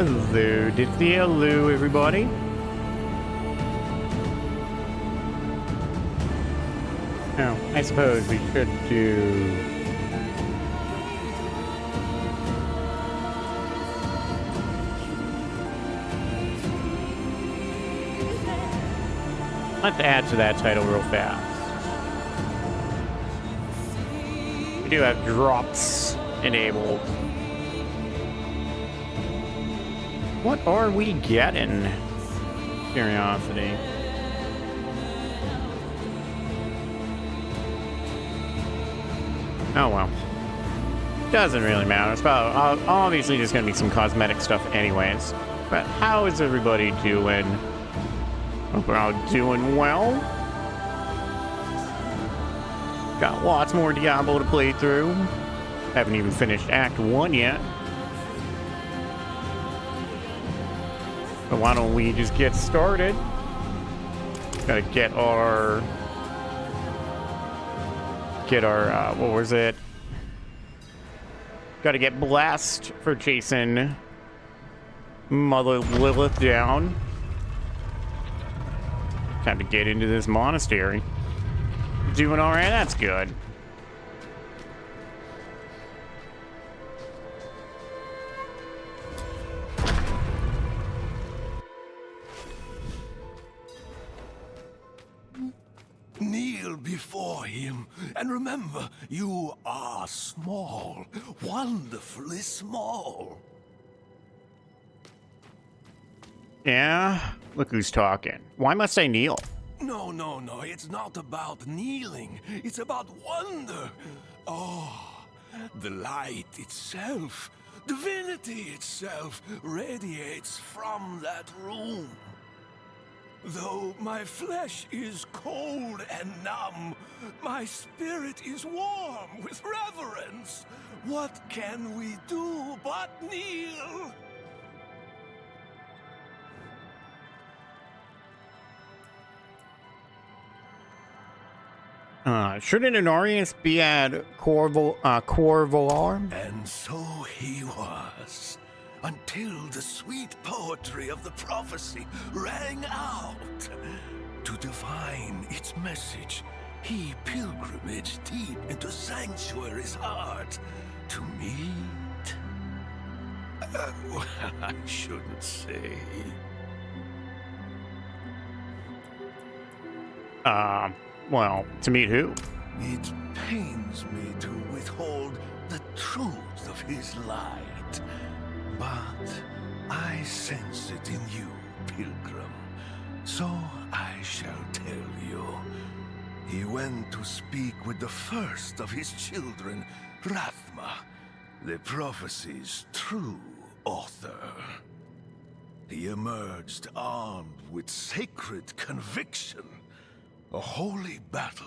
Hello, Dixie. Hello, everybody. Now, I suppose we should do... Let's add to that title real fast. We do have drops enabled. What are we getting? Curiosity. Oh well. Doesn't really matter. It's about obviously just gonna be some cosmetic stuff anyways. But how is everybody doing? Hope we're all doing well. Got lots more Diablo to play through. Haven't even finished Act 1 yet. But why don't we just get started? Gotta get our... what was it? Gotta get blessed for chasing Mother Lilith down. Time to get into this monastery. Doing alright, that's good. Kneel before him, and remember, you are small, wonderfully small. Yeah? Look who's talking. Why must I kneel? No, it's not about kneeling. It's about wonder. Oh, the light itself, divinity itself, radiates from that room. Though my flesh is cold and numb, my spirit is warm with reverence. What can we do but kneel? Shouldn't Honorius be at Corvolar? And so he was, until the sweet poetry of the prophecy rang out. To divine its message, he pilgrimaged deep into Sanctuary's heart to meet... well, I shouldn't say. Well, to meet who? It pains me to withhold the truth of his light, but I sense it in you, pilgrim, so I shall tell you. He went to speak with the first of his children, Rathma, the prophecy's true author. He emerged armed with sacred conviction, a holy battle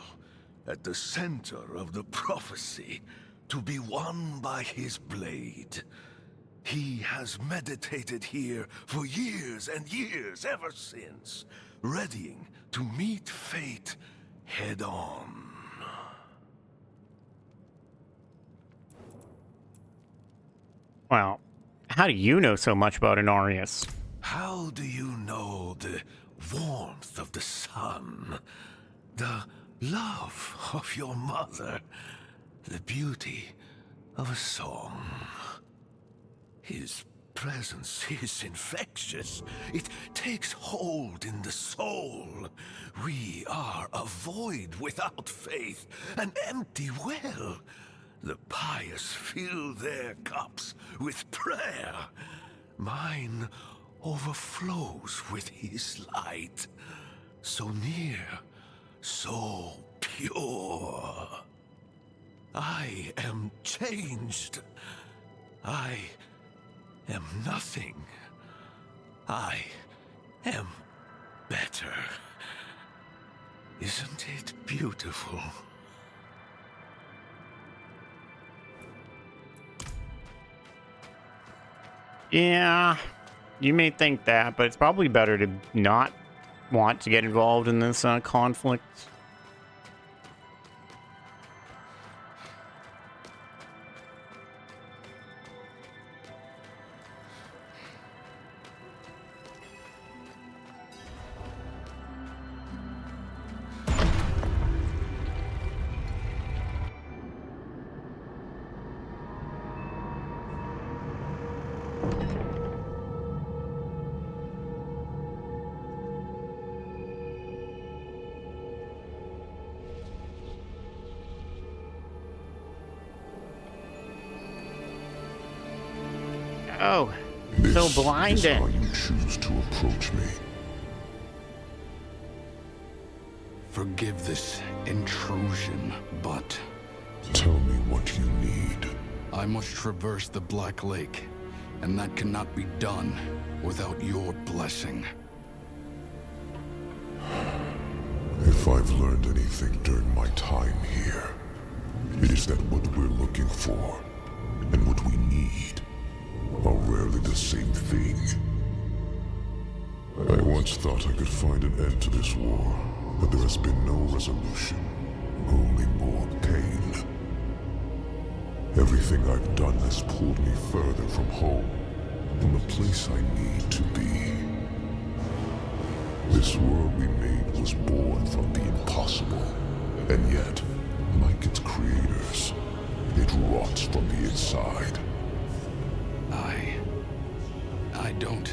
at the center of the prophecy, to be won by his blade. He has meditated here for years and years ever since, readying to meet fate head on. Well, how do you know so much about Honorius? How do you know the warmth of the sun, the love of your mother, the beauty of a song? His presence is infectious. It takes hold in the soul. We are a void without faith, an empty well. The pious fill their cups with prayer. Mine overflows with his light. So near, so pure. I am changed. I am nothing. I am better. Isn't it beautiful? Yeah, you may think that, but it's probably better to not want to get involved in this conflict. Oh, This so is blinding. how you choose to approach me. Forgive this intrusion, but Tell me what you need. I must traverse the Black Lake, and that cannot be done without your blessing. If I've learned anything during my time here, it is that what we're looking for and what we need are rarely the same thing. I once thought I could find an end to this war, but there has been no resolution, only more pain. Everything I've done has pulled me further from home, from the place I need to be. This world we made was born from the impossible, and yet, like its creators, it rots from the inside. I don't.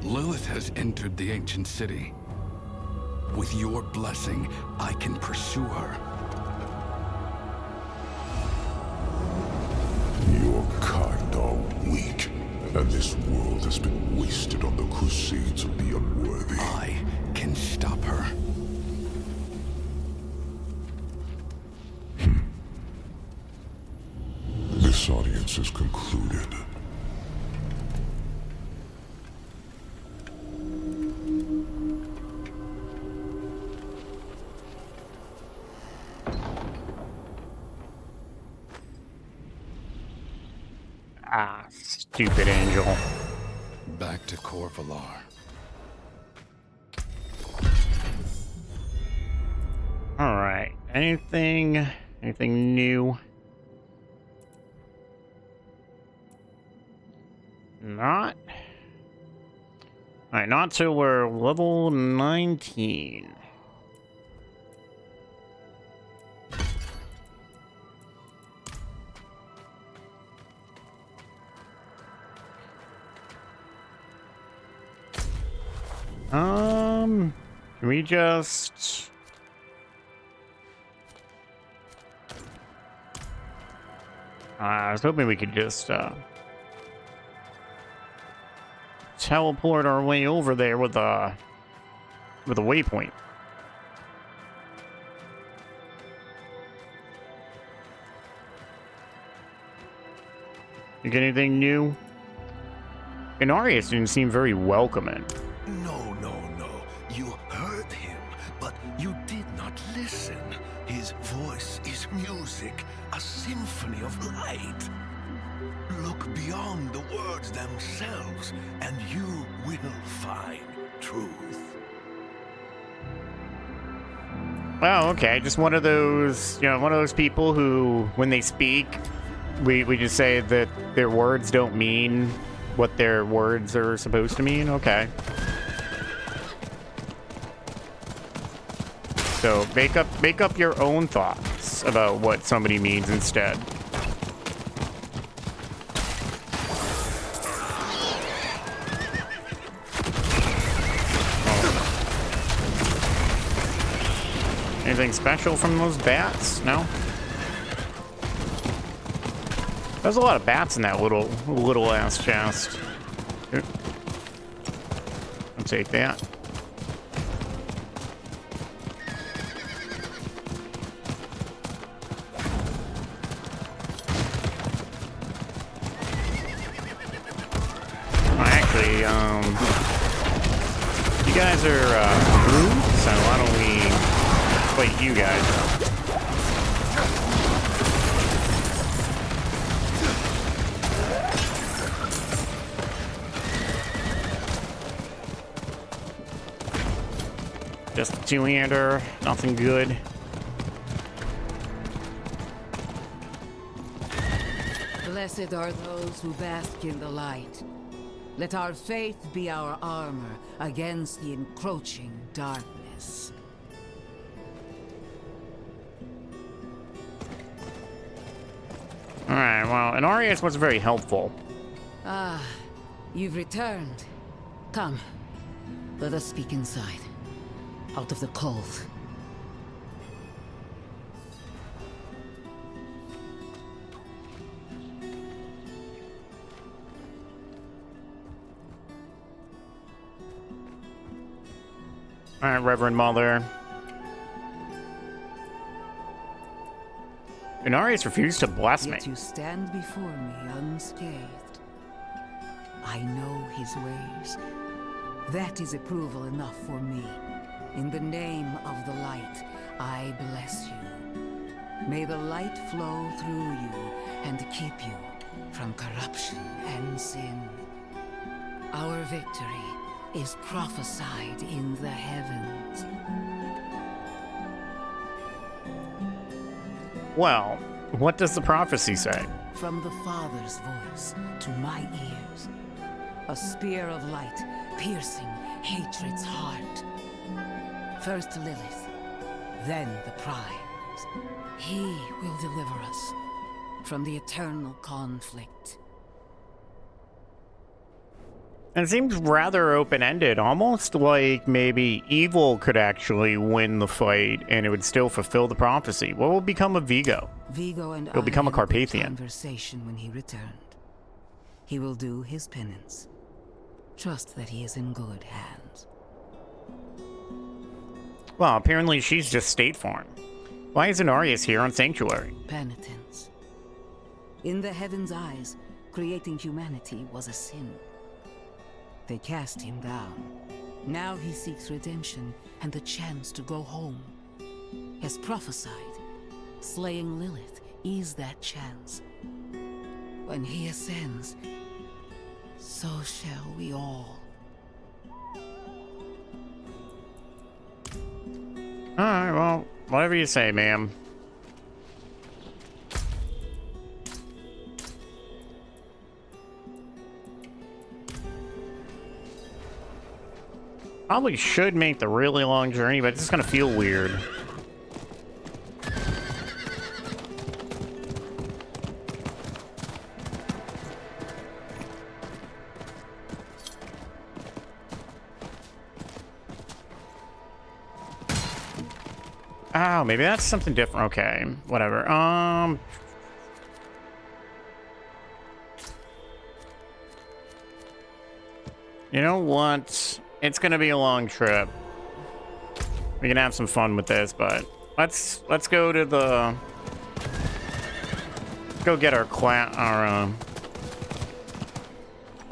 Lilith has entered the ancient city. With your blessing, I can pursue her. Your kind are weak, and this world has been wasted on the crusades of the unworthy. I can stop her. This audience is concluded. Ah, stupid angel. Back to Corvalar. Alright. Anything new? Not? Alright, not till we're level 19. Can we just... I was hoping we could just, teleport our way over there with a waypoint. You get anything new? Inarius didn't seem very welcoming. No, no, no. You heard him, but you did not listen. His voice is music, a symphony of light. Look beyond the words themselves, and you will find truth. Oh, okay. Just one of those, one of those people who, when they speak, we just say that their words don't mean what their words are supposed to mean. Okay. So make up your own thoughts about what somebody means instead. Anything special from those bats? No? There's a lot of bats in that little ass chest. Here. I'll take that. Actually, you guys are rude, so why don't we fight you guys? Just a two-hander, nothing good. Blessed are those who bask in the light. Let our faith be our armor against the encroaching darkness. Alright, well, Inarius was very helpful. Ah, you've returned. Come, let us speak inside, out of the cold. All right, Reverend Mother. Inarius refused to bless me. Yet you stand before me unscathed. I know his ways. That is approval enough for me. In the name of the light, I bless you. May the light flow through you and keep you from corruption and sin. Our victory is prophesied in the heavens. Well, what does the prophecy say? From the Father's voice to my ears, a spear of light piercing hatred's heart. First Lilith, then the primes. He will deliver us from the eternal conflict. It seems rather open-ended, almost like maybe evil could actually win the fight and it would still fulfill the prophecy. What will become of Vigo? Vigo and He'll become a had good Carpathian. Conversation when he returned. He will do his penance. Trust that he is in good hands. Well, apparently she's just State Farm. Why is Inarius here on Sanctuary? Penitence. In the heaven's eyes, creating humanity was a sin. They cast him down. Now he seeks redemption and the chance to go home. As prophesied, slaying Lilith is that chance. When he ascends, so shall we all. Alright, well, whatever you say, ma'am. Probably should make the really long journey, but it's just gonna feel weird. Oh, maybe that's something different. Okay, whatever. You know what? It's gonna be a long trip. We can have some fun with this, but let's go to the go get our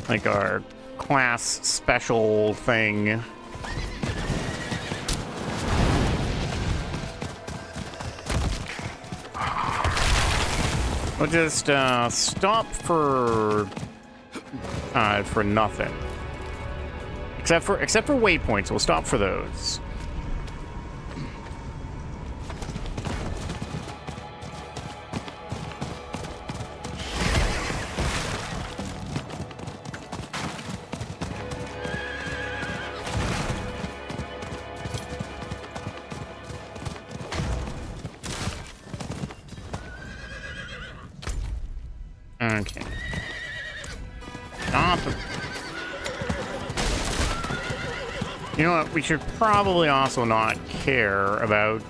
like our class special thing. We'll just stop for nothing. Except for waypoints, we'll stop for those. Okay. Stop. You know what? We should probably also not care about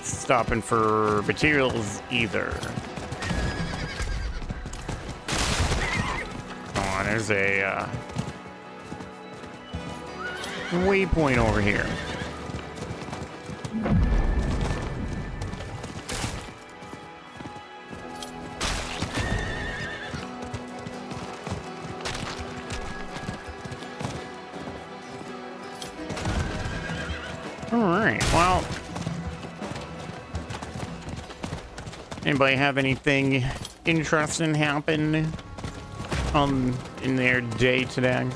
stopping for materials either. Come on, there's a waypoint over here. Alright, well, anybody have anything interesting happen in their day today?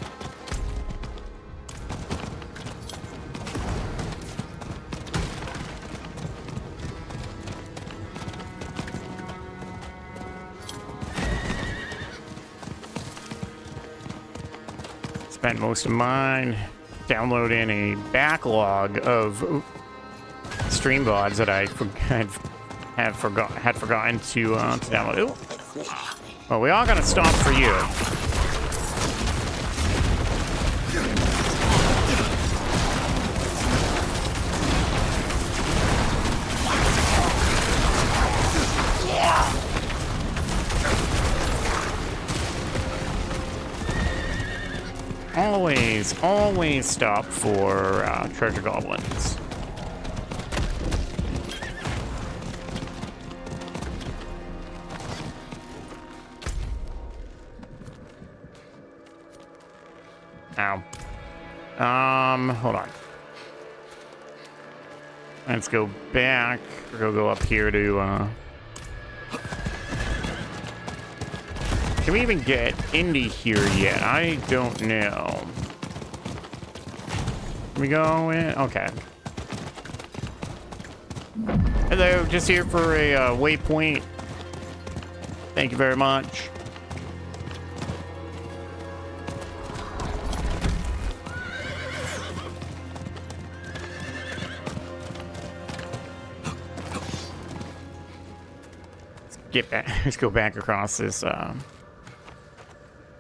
Spent most of mine downloading a backlog of stream VODs that I had forgotten to download. Ooh. Well, we all gotta stop for you. always stop for treasure goblins. Ow. Hold on. Let's go back. We're gonna go up here to, Can we even get into here yet? I don't know. Can we go in? Okay. Hello, just here for a waypoint. Thank you very much. Get back. Let's go back across this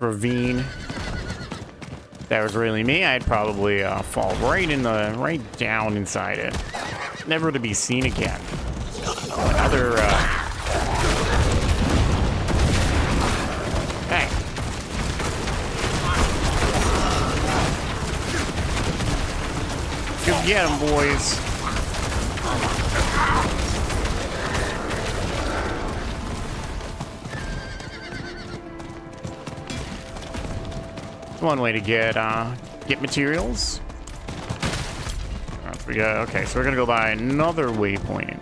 ravine. If that was really me, I'd probably fall right down inside it, never to be seen again. Another. Hey. Go get 'em, boys. One way to get materials. We got, okay, so we're gonna go by another waypoint.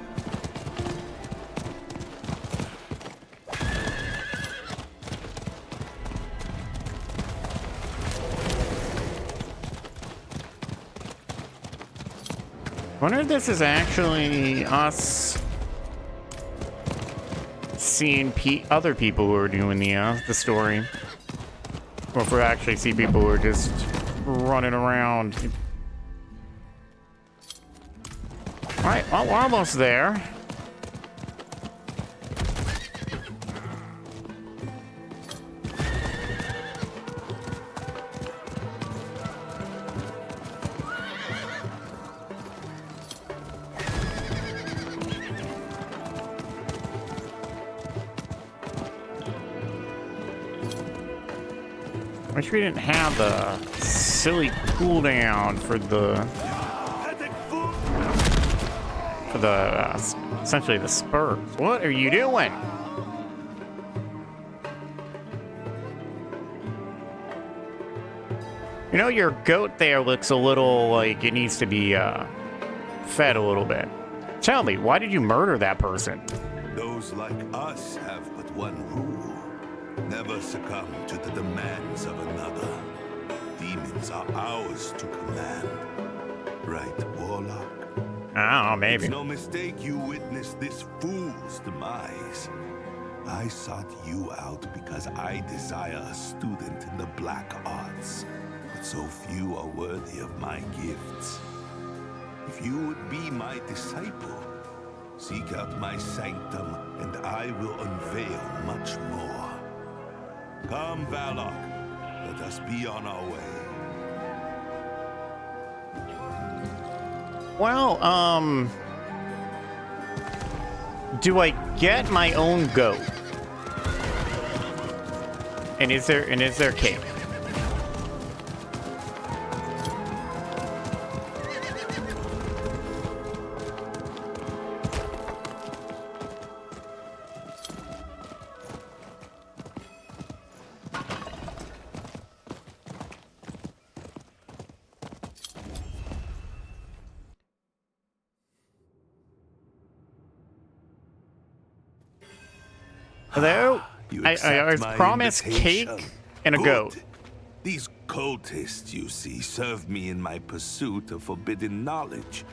Wonder if this is actually us seeing other people who are doing the story. Or if we actually see people who are just running around. Alright, well, we're almost there. I wish we didn't have the silly cooldown for essentially the spurs. What are you doing? You know, your goat there looks a little like it needs to be fed a little bit. Tell me, why did you murder that person? Those like us have but one rule. Never succumb to the demands of another. Demons are ours to command. Right, Warlock? Oh, maybe. It's no mistake you witnessed this fool's demise. I sought you out because I desire a student in the black arts. But so few are worthy of my gifts. If you would be my disciple, seek out my sanctum and I will unveil much more. Come, Warlock. Let us be on our way. Well, do I get my own goat? And is there cake? Hello? I was promised cake and a goat. These cultists, you see, serve me in my pursuit of forbidden knowledge,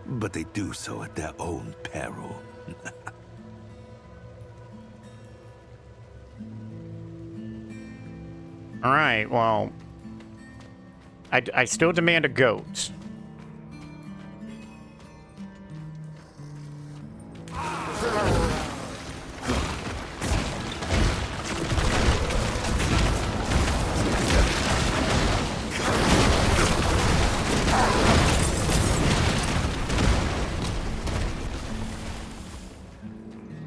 but they do so at their own peril. All right, well, I still demand a goat.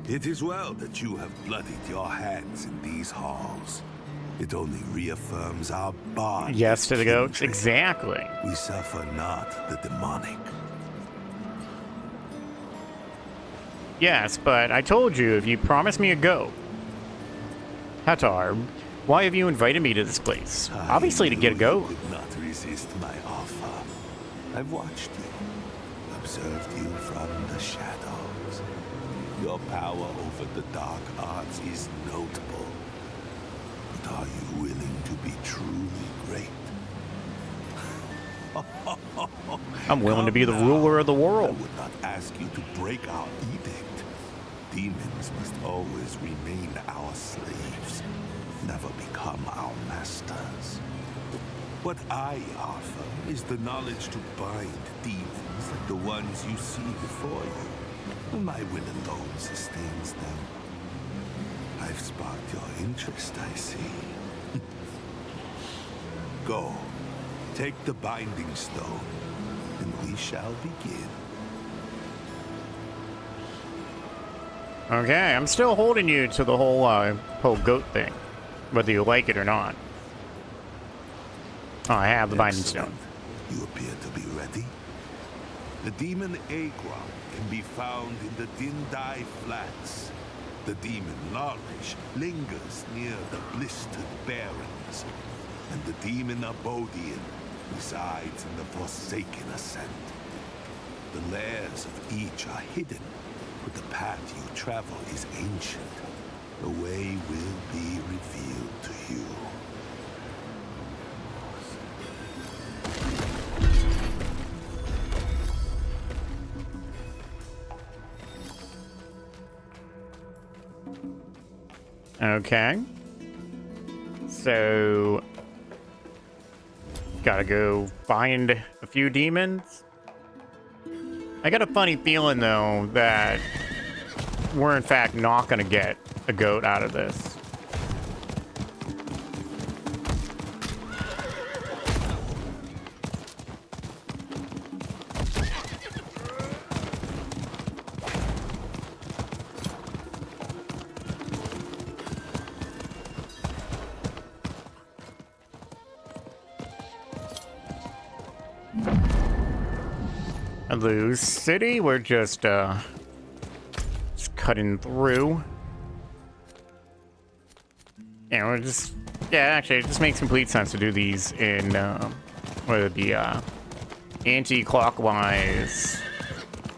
It is well that you have bloodied your hands in these halls. It only reaffirms our bond. Yes to the goats. kindred. Exactly. We suffer not the demonic. Yes, but I told you if you promise me a goat. Hatar, why have you invited me to this place? Obviously to get a goat. I could not resist my offer. I've watched you, observed you from the shadows. Your power over the dark arts is notable. But are you willing to be truly great? I'm willing to be the Come now. ruler of the I world. would not ask you to break our edict. Demons must always remain our slaves, never become our masters. What I offer is the knowledge to bind demons like the ones you see before you. My will alone sustains them. I've sparked your interest, I see. Go, take the binding stone, and we shall begin. Okay, I'm still holding you to the whole goat thing, whether you like it or not. Oh, I have the binding stone. You appear to be ready. The demon Agron can be found in the Dindai Flats. The demon Larish lingers near the blistered barrens. And the demon Abodian resides in the Forsaken Ascent. The lairs of each are hidden, but the path you travel is ancient. The way will be revealed to you. Okay. So, gotta go find a few demons. I got a funny feeling, though, that we're in fact not gonna get a goat out of this. Lose City, we're just cutting through. Yeah, we're just, actually, it just makes complete sense to do these in, whether it be, anti-clockwise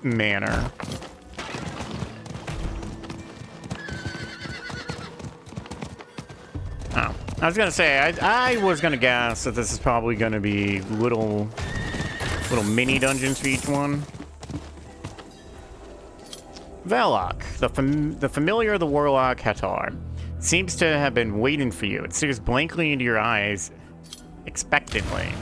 manner. Oh, I was gonna say, I was gonna guess that this is probably gonna be little mini dungeons for each one. Warlock, the familiar of the Warlock Hatar, seems to have been waiting for you. It stares blankly into your eyes, expectantly.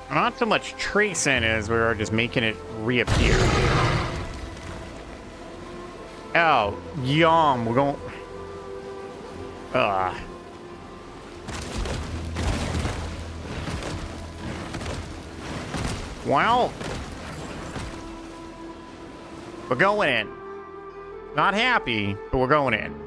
Not so much tracing as we are just making it reappear. Oh, yum. We're going. Well, we're going in. Not happy, but we're going in.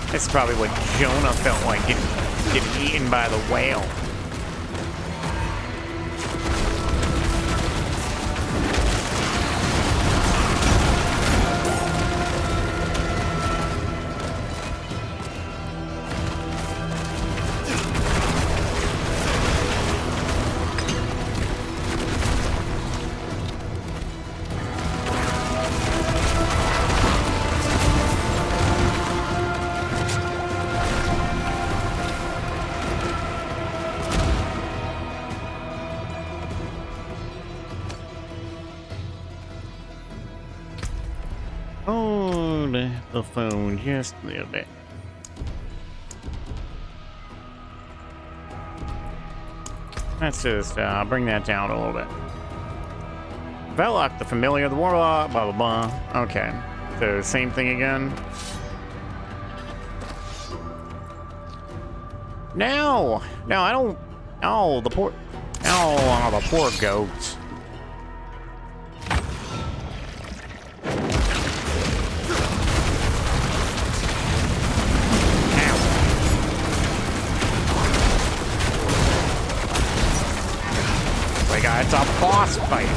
This is probably what Jonah felt like getting eaten by the whale. the phone just a little bit. Let's just bring that down a little bit. Warlock, the familiar, the Warlock, blah, blah, blah. Okay. So, same thing again. No! No, I don't... Oh, the poor... Oh, the poor goats. Like, it's a boss fight.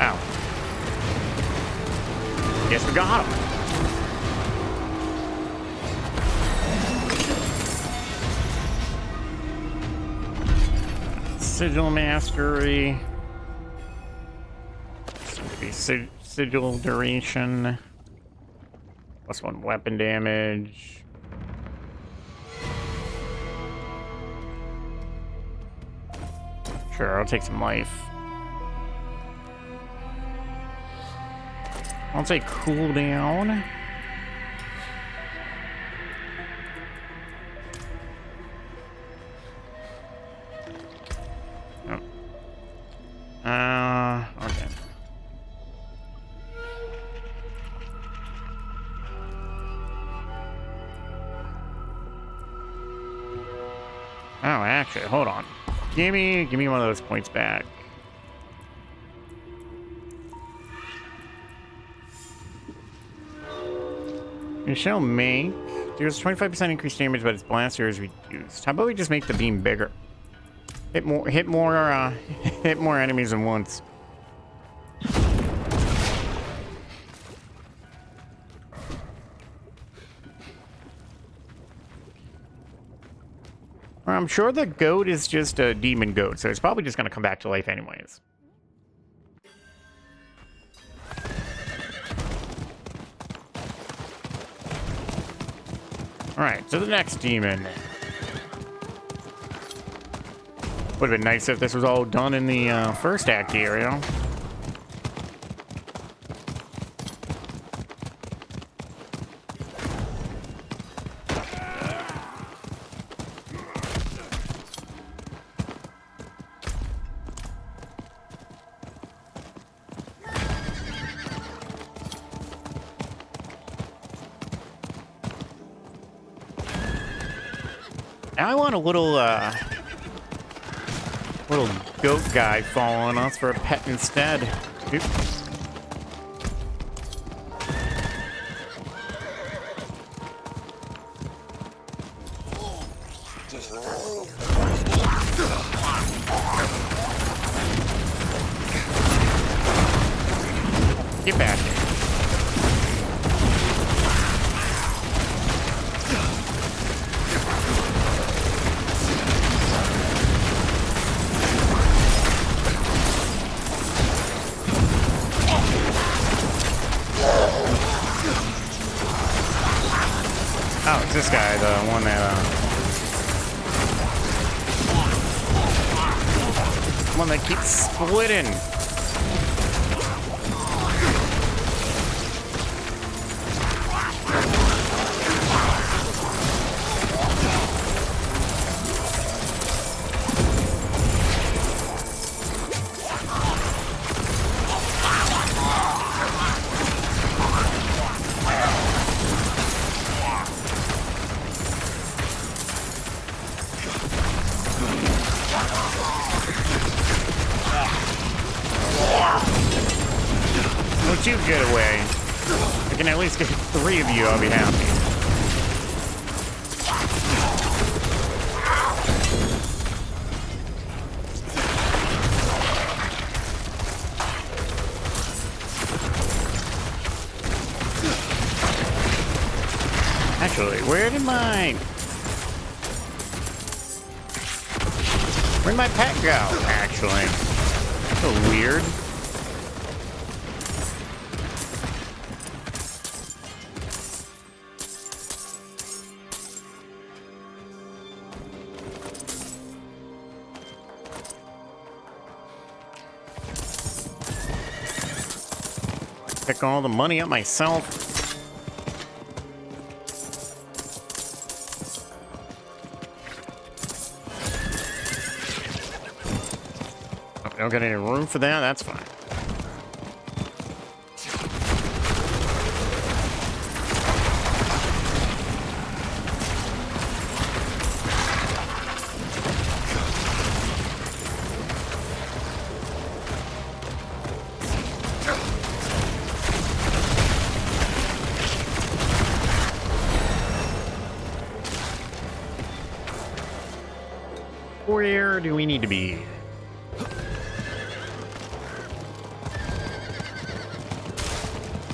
Ow. Guess we got him. Sigil mastery. Sigil duration. +1 weapon damage. Sure, I'll take some life. I'll take cooldown. Okay. Oh, actually, hold on. Give me one of those points back. You shall make... Deals 25% increased damage, but its blaster is reduced. How about we just make the beam bigger? Hit more hit more enemies than once. I'm sure the goat is just a demon goat, so it's probably just gonna come back to life anyways. Alright, so the next demon. Would have been nice if this was all done in the first act area. Now I want a little goat guy following us for a pet instead. Oop. Get back here. Oh, it's this guy, the one that keeps splitting. Don't you get away. I can at least get 3 of you, I'll be happy. Actually, where did my... Where'd my pet go, actually? So weird. Pick all the money up myself. I don't got any room for that, that's fine. Where do we need to be?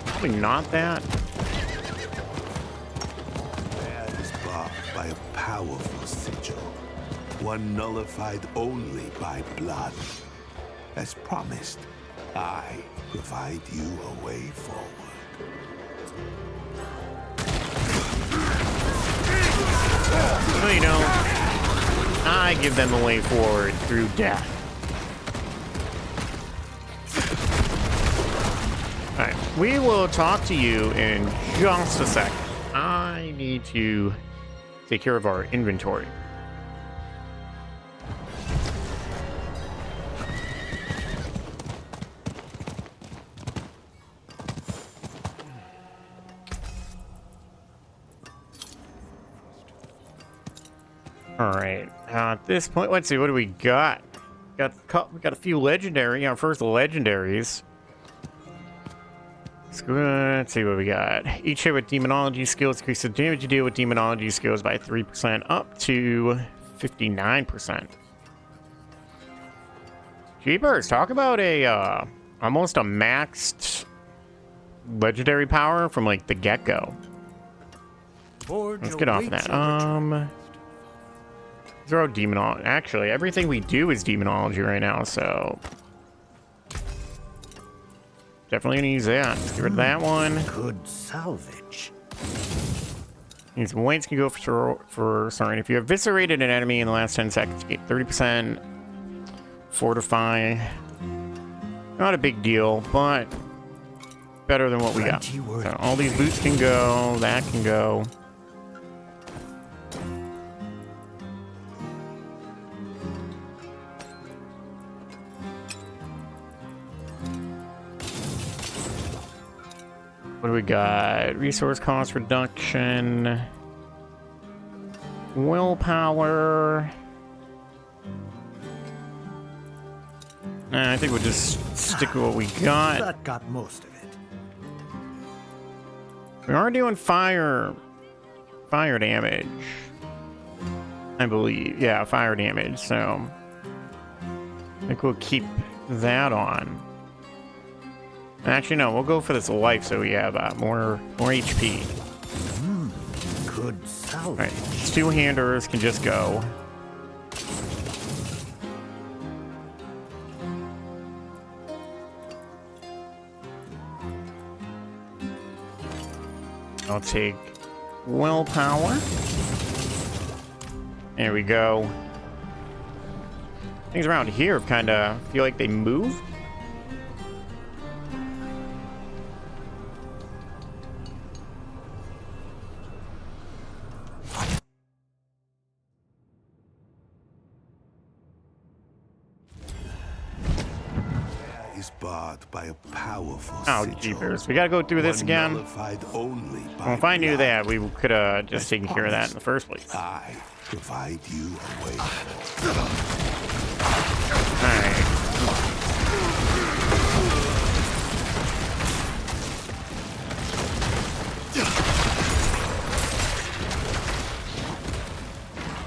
Probably not that. Prayer is barred by a powerful sigil, one nullified only by blood. As promised, I provide you a way forward. No, you don't. I give them a way forward through death. Alright, we will talk to you in just a second. I need to take care of our inventory. Alright, at this point, let's see, what do we got? We got a few legendary, our first legendaries. Let's see what we got. Each hit with demonology skills increases the damage you deal with demonology skills by 3% up to 59%. Jeepers, talk about a almost a maxed legendary power from like the get-go. Let's get off of that. Throw demonology. Actually, everything we do is demonology right now, so definitely gonna use that. Get rid of that one. Good salvage. These weights can go for sorry. If you eviscerated an enemy in the last 10 seconds, you get 30% fortify. Not a big deal, but better than what we got. So all these boots can go. That can go. What do we got? Resource cost reduction. Willpower. I think we'll just stick with what we got. That got most of it. We are doing fire damage. I believe. Yeah, fire damage, so I think we'll keep that on. Actually, no, we'll go for this life so we have more HP. Good salvage. Alright, these two-handers can just go. I'll take willpower. There we go. Things around here kind of feel like they move. Barred by a powerful Oh, jeepers. We gotta go through this again. Well, if I knew that, we could have just taken care of that in the first place. I provide you a way.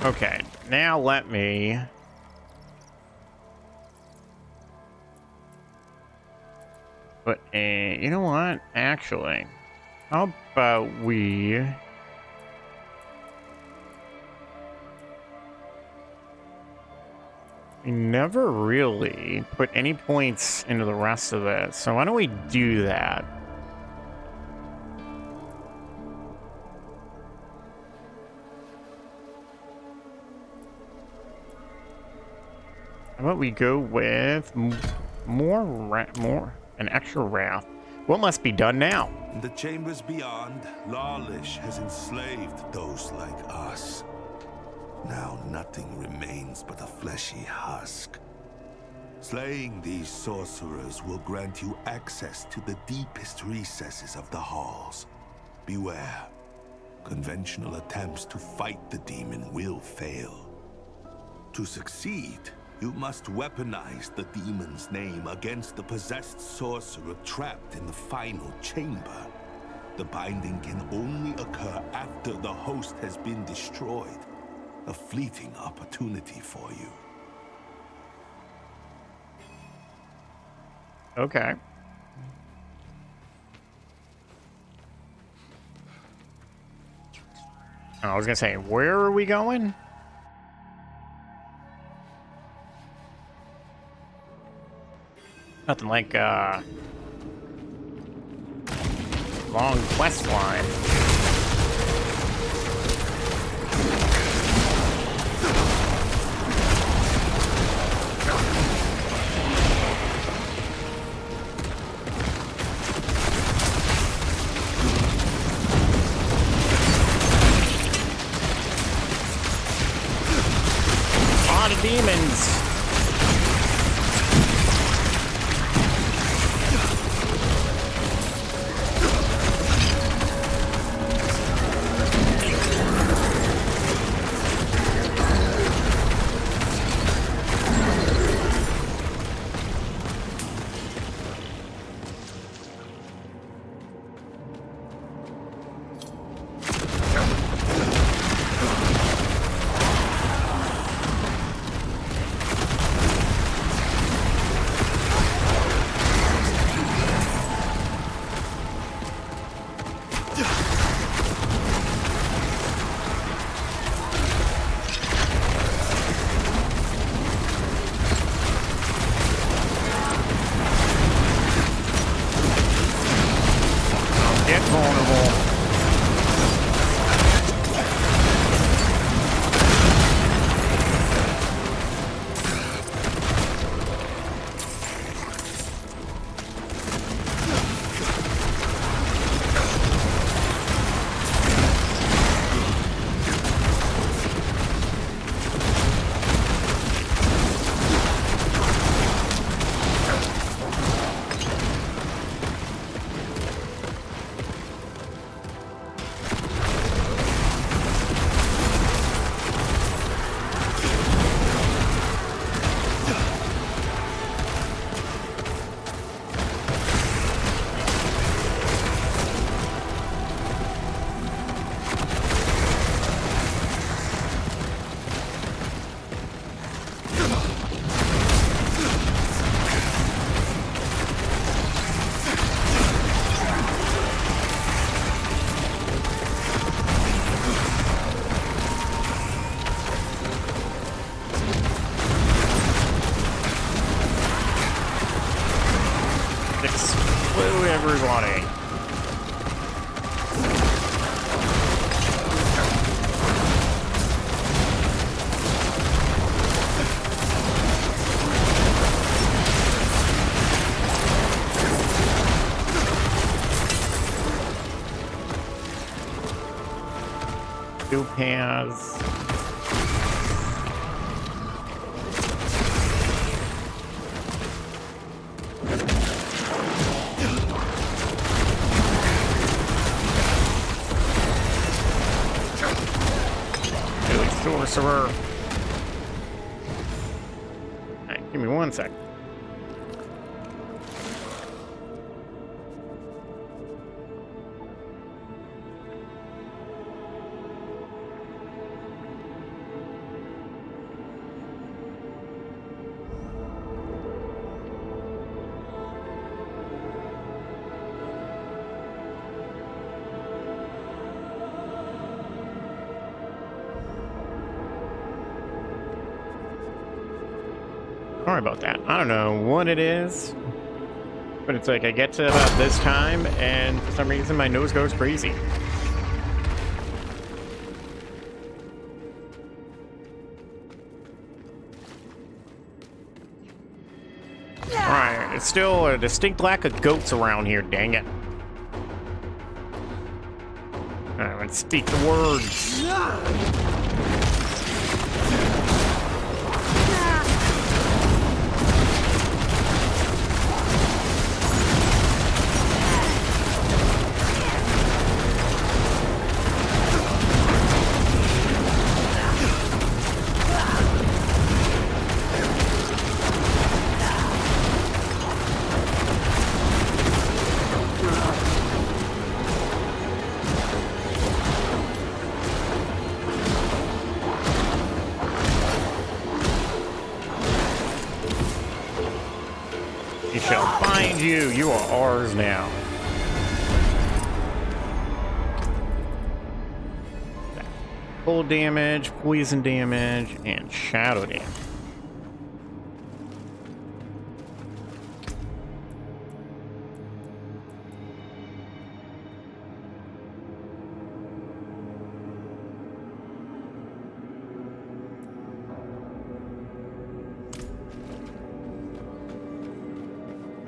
Alright. Okay, now let me... But, you know what? Actually, how about we... We never really put any points into the rest of it, so why don't we do that? How about we go with an extra wrath? What must be done now? In the chambers beyond, Lawlish has enslaved those like us. Now nothing remains but a fleshy husk. Slaying these sorcerers will grant you access to the deepest recesses of the halls. Beware. Conventional attempts to fight the demon will fail. To succeed, you must weaponize the demon's name against the possessed sorcerer trapped in the final chamber. The binding can only occur after the host has been destroyed. A fleeting opportunity for you. Okay. I was gonna say, where are we going? Nothing like long quest line. A lot of demons. Get vulnerable. Explode everybody. Topaz. Sorcerer. Alright, give me 1 sec. Sorry about that. I don't know what it is, but it's like I get to about this time, and for some reason my nose goes crazy. Alright, it's still a distinct lack of goats around here, dang it. Alright, let's speak the words. We shall find you. You are ours now. Cold damage, poison damage, and shadow damage.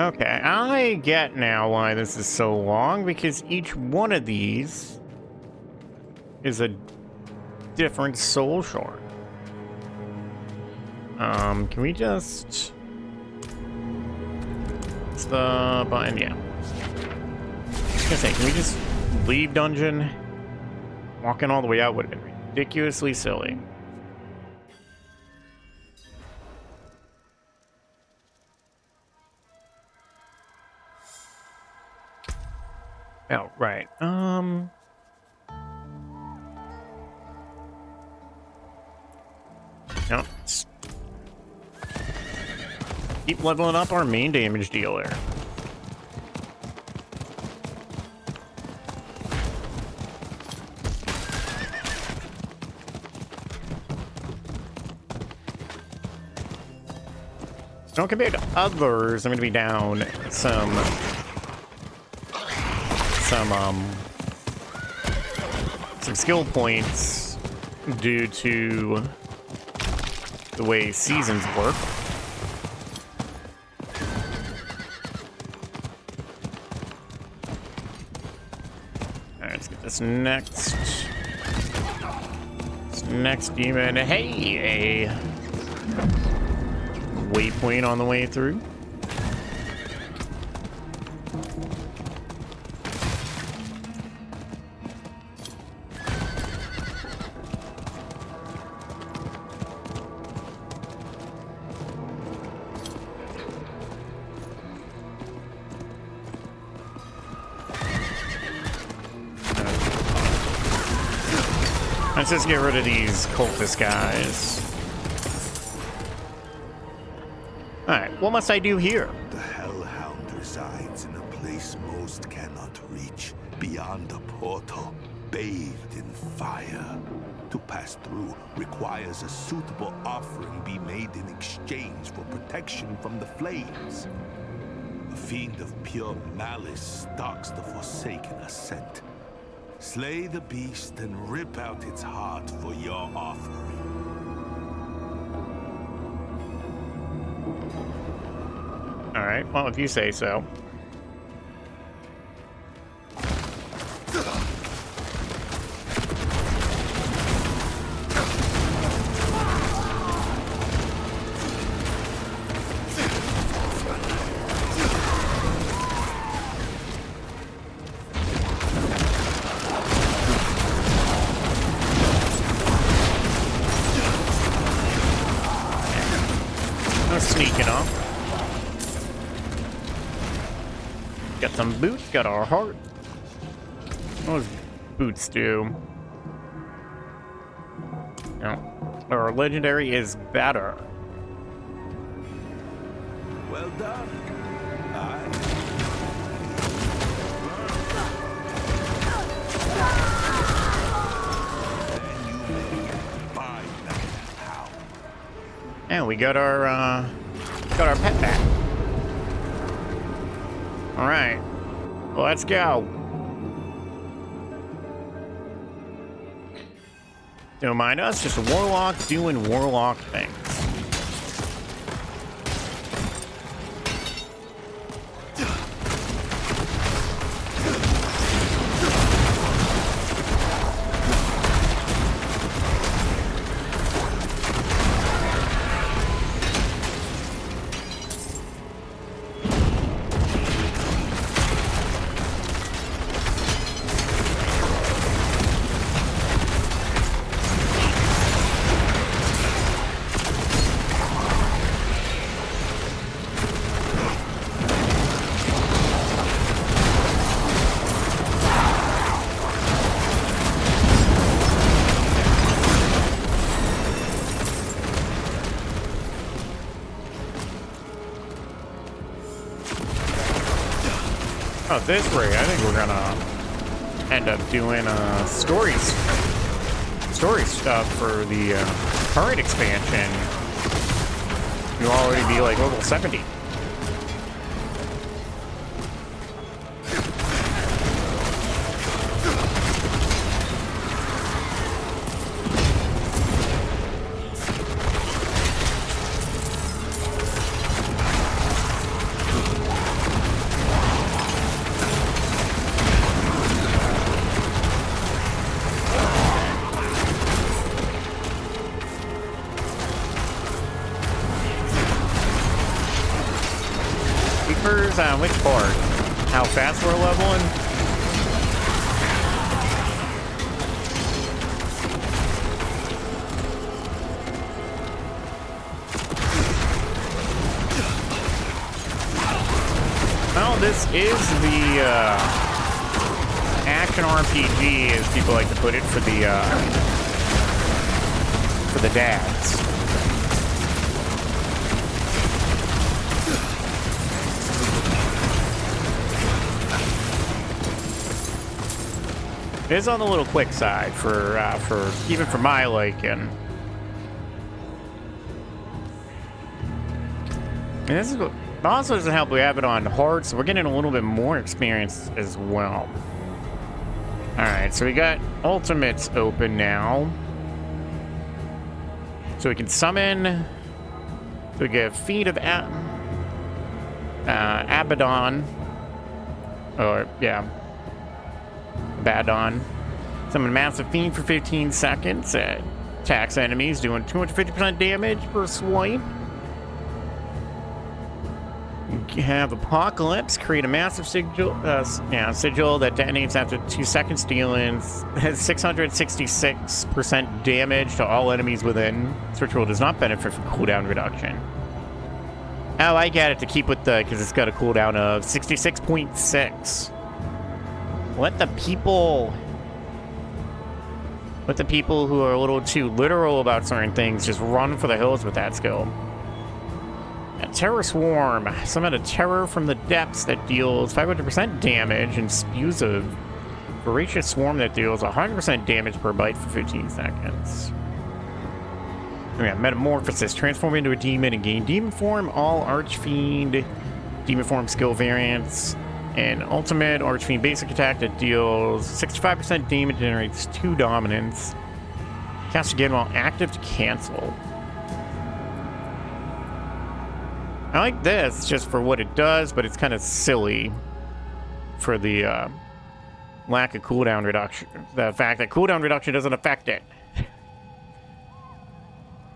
Okay, I get now why this is so long, because each one of these is a different soul shard. Can we just... What's the button? Yeah. I was gonna say, can we just leave dungeon? Walking all the way out would have been ridiculously silly. Oh, right. No. Keep leveling up our main damage dealer. So compared to others, I'm going to be down some skill points due to the way seasons work. Alright, let's get this next demon. Hey, a waypoint on the way through. Let's just get rid of these cultist guys. Alright, what must I do here? The Hellhound resides in a place most cannot reach, beyond a portal, bathed in fire. To pass through requires a suitable offering be made in exchange for protection from the flames. A fiend of pure malice stalks the Forsaken Ascent. Slay the beast and rip out its heart for your offering. Alright, well, if you say so. Sneaking up. Got some boots, got our heart. What does boots do? No. Our legendary is better. Well done. And we got our got our pet back. All right, let's go. Don't mind us, just a warlock doing warlock things. Oh, this way, I think we're gonna end up doing story stuff for the current expansion. You'll already be like level 70. Which part? How fast we're leveling? Well, this is the action RPG, as people like to put it, for the dads. It is on the little quick side for even for my liking. And this is what also doesn't help. We have it on hard, so we're getting a little bit more experience as well. All right, so we got ultimates open now, so we can summon. So we get Feet of Abaddon, or yeah. Abaddon. Summon Massive Fiend for 15 seconds. Attacks enemies, doing 250% damage per swipe. You have Apocalypse. Create a massive sigil that detonates after 2 seconds, dealing 666% damage to all enemies within. This ritual does not benefit from cooldown reduction. Oh, I get it, to keep with the, because it's got a cooldown of 66.6. Let the people who are a little too literal about certain things just run for the hills with that skill. A Terror Swarm. Summon a terror from the depths that deals 500% damage and spews a voracious swarm that deals 100% damage per bite for 15 seconds. We got Metamorphosis. Transform into a demon and gain demon form. All Archfiend demon form skill variants. And ultimate Archfiend basic attack that deals 65% damage, generates 2 dominance. Cast again while active to cancel. I like this just for what it does, but it's kind of silly for the lack of cooldown reduction. The fact that cooldown reduction doesn't affect it.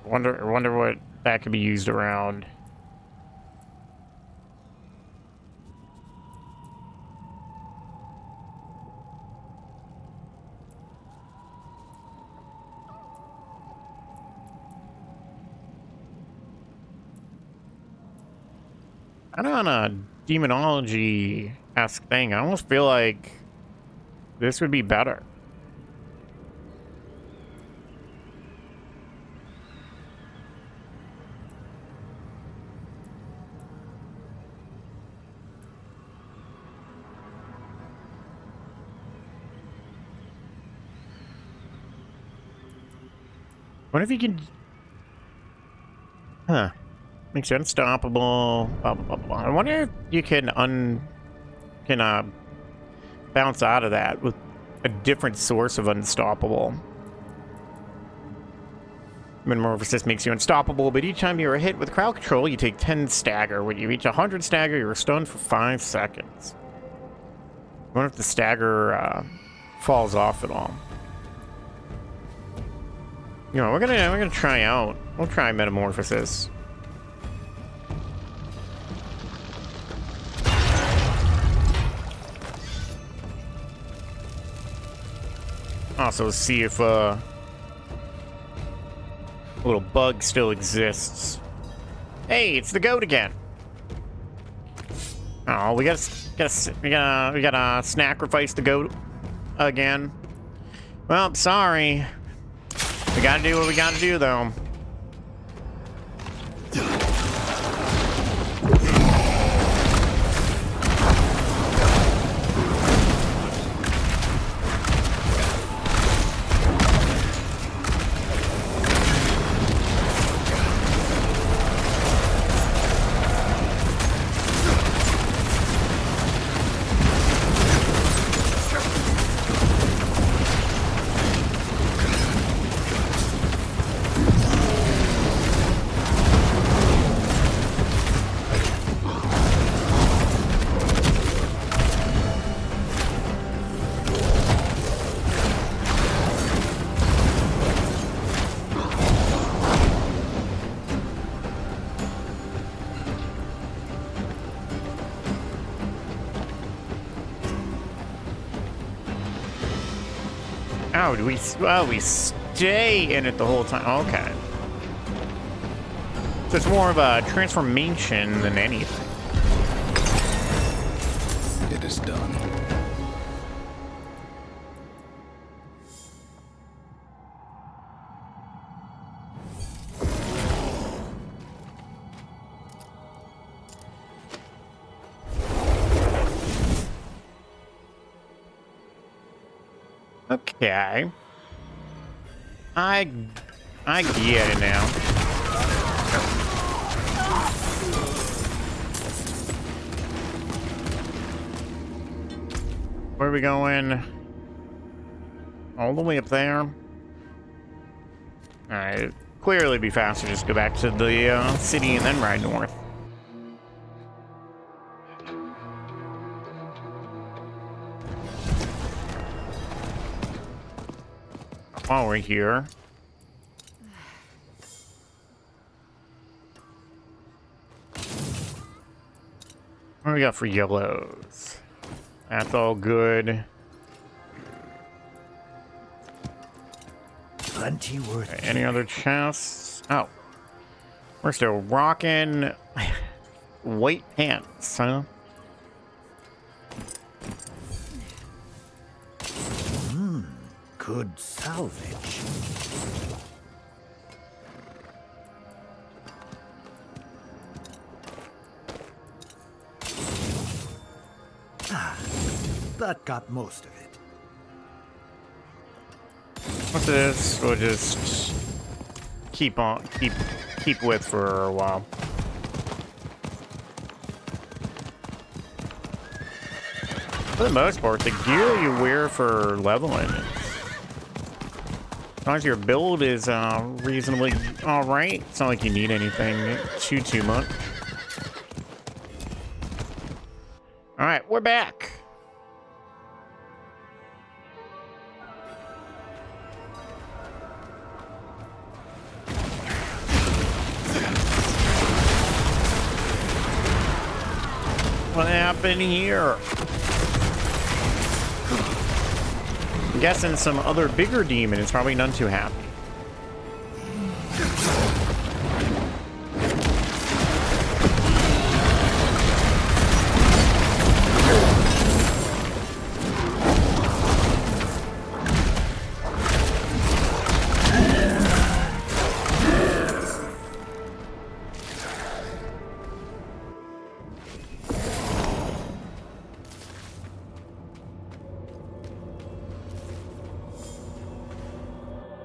Wonder what that could be used around. Kind of on a demonology-esque thing. I almost feel like this would be better. What if you can... Huh. Makes you unstoppable. Blah, blah, blah, blah. I wonder if you can bounce out of that with a different source of unstoppable. Metamorphosis makes you unstoppable, but each time you are hit with crowd control, you take 10 stagger. When you reach 100 stagger, you are stunned for 5 seconds. I wonder if the stagger falls off at all. You know, we're gonna try out. We'll try metamorphosis. Also, see if a little bug still exists. Hey, it's the goat again. Oh, we gotta sacrifice the goat again. Well, I'm sorry. We gotta do what we gotta do, though. Oh, do we stay in it the whole time? Okay. So it's more of a transformation than anything. It is done. Okay. I get it now. Where are we going? All the way up there? Alright. Clearly be faster just go back to the city and then ride north. While we're here. What do we got for yellows? That's all good. Plenty worth. Okay, any other chests? Oh. We're still rocking white pants, huh? Good salvage. That got most of it. What's this? We'll just keep with for a while. For the most part, the gear you wear for leveling, as long as your build is reasonably alright, it's not like you need anything too much. Alright, we're back. What happened here? I'm guessing some other bigger demon is probably none too happy.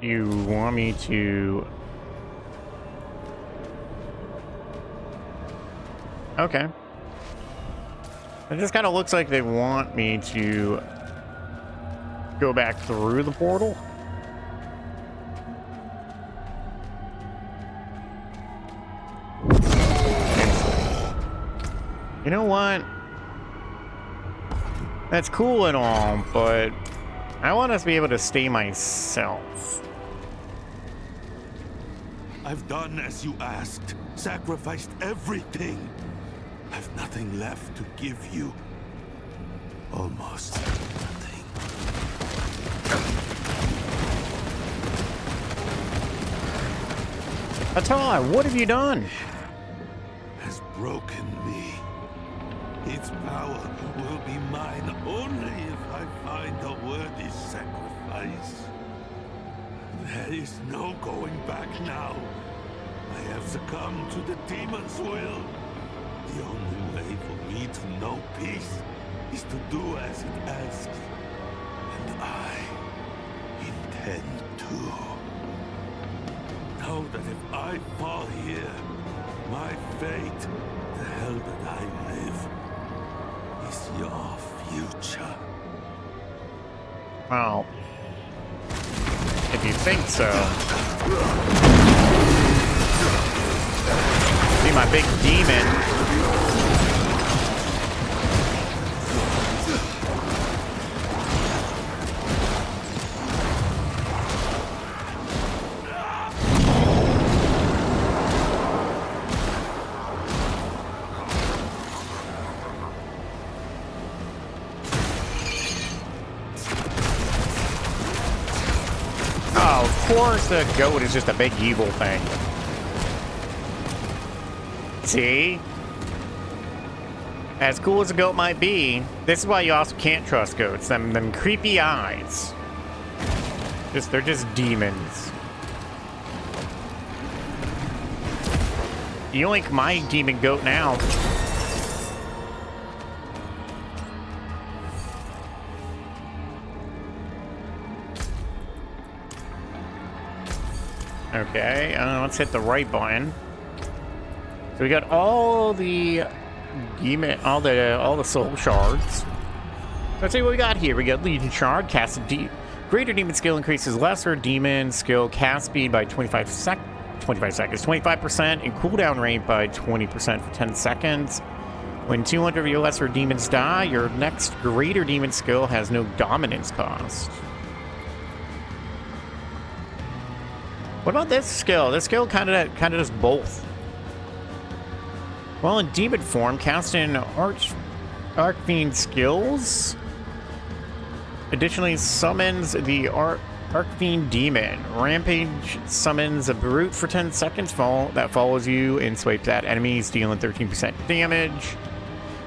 You want me to... Okay. It just kind of looks like they want me to go back through the portal. You know what? That's cool and all, but I want us to be able to stay myself. I've done as you asked, sacrificed everything. I've nothing left to give you. Almost nothing. Atar, what have you done? Has broken me. Its power will be mine only if I find a worthy sacrifice. There is no going back now. I have succumbed to the demon's will. The only way for me to know peace is to do as it asks. And I intend to. Know that if I fall here, my fate, the hell that I live, is your future. Well, if you think so. See my big demon. Of course the goat is just a big evil thing. See? As cool as a goat might be, this is why you also can't trust goats. Them creepy eyes. They're just demons. Yoink my demon goat now. Okay, let's hit the right button. So we got all the demon, all the soul shards. Let's see what we got here. We got Legion Shard, cast a greater demon skill increases lesser demon skill cast speed by 25 seconds, 25%, and cooldown rate by 20% for 10 seconds. When 200 of your lesser demons die, your next greater demon skill has no dominance cost. What about this skill? This skill kind of does both. While in demon form, cast in Archfiend skills. Additionally, summons the Archfiend demon. Rampage summons a brute for 10 seconds that follows you and swipes at enemies, dealing 13% damage.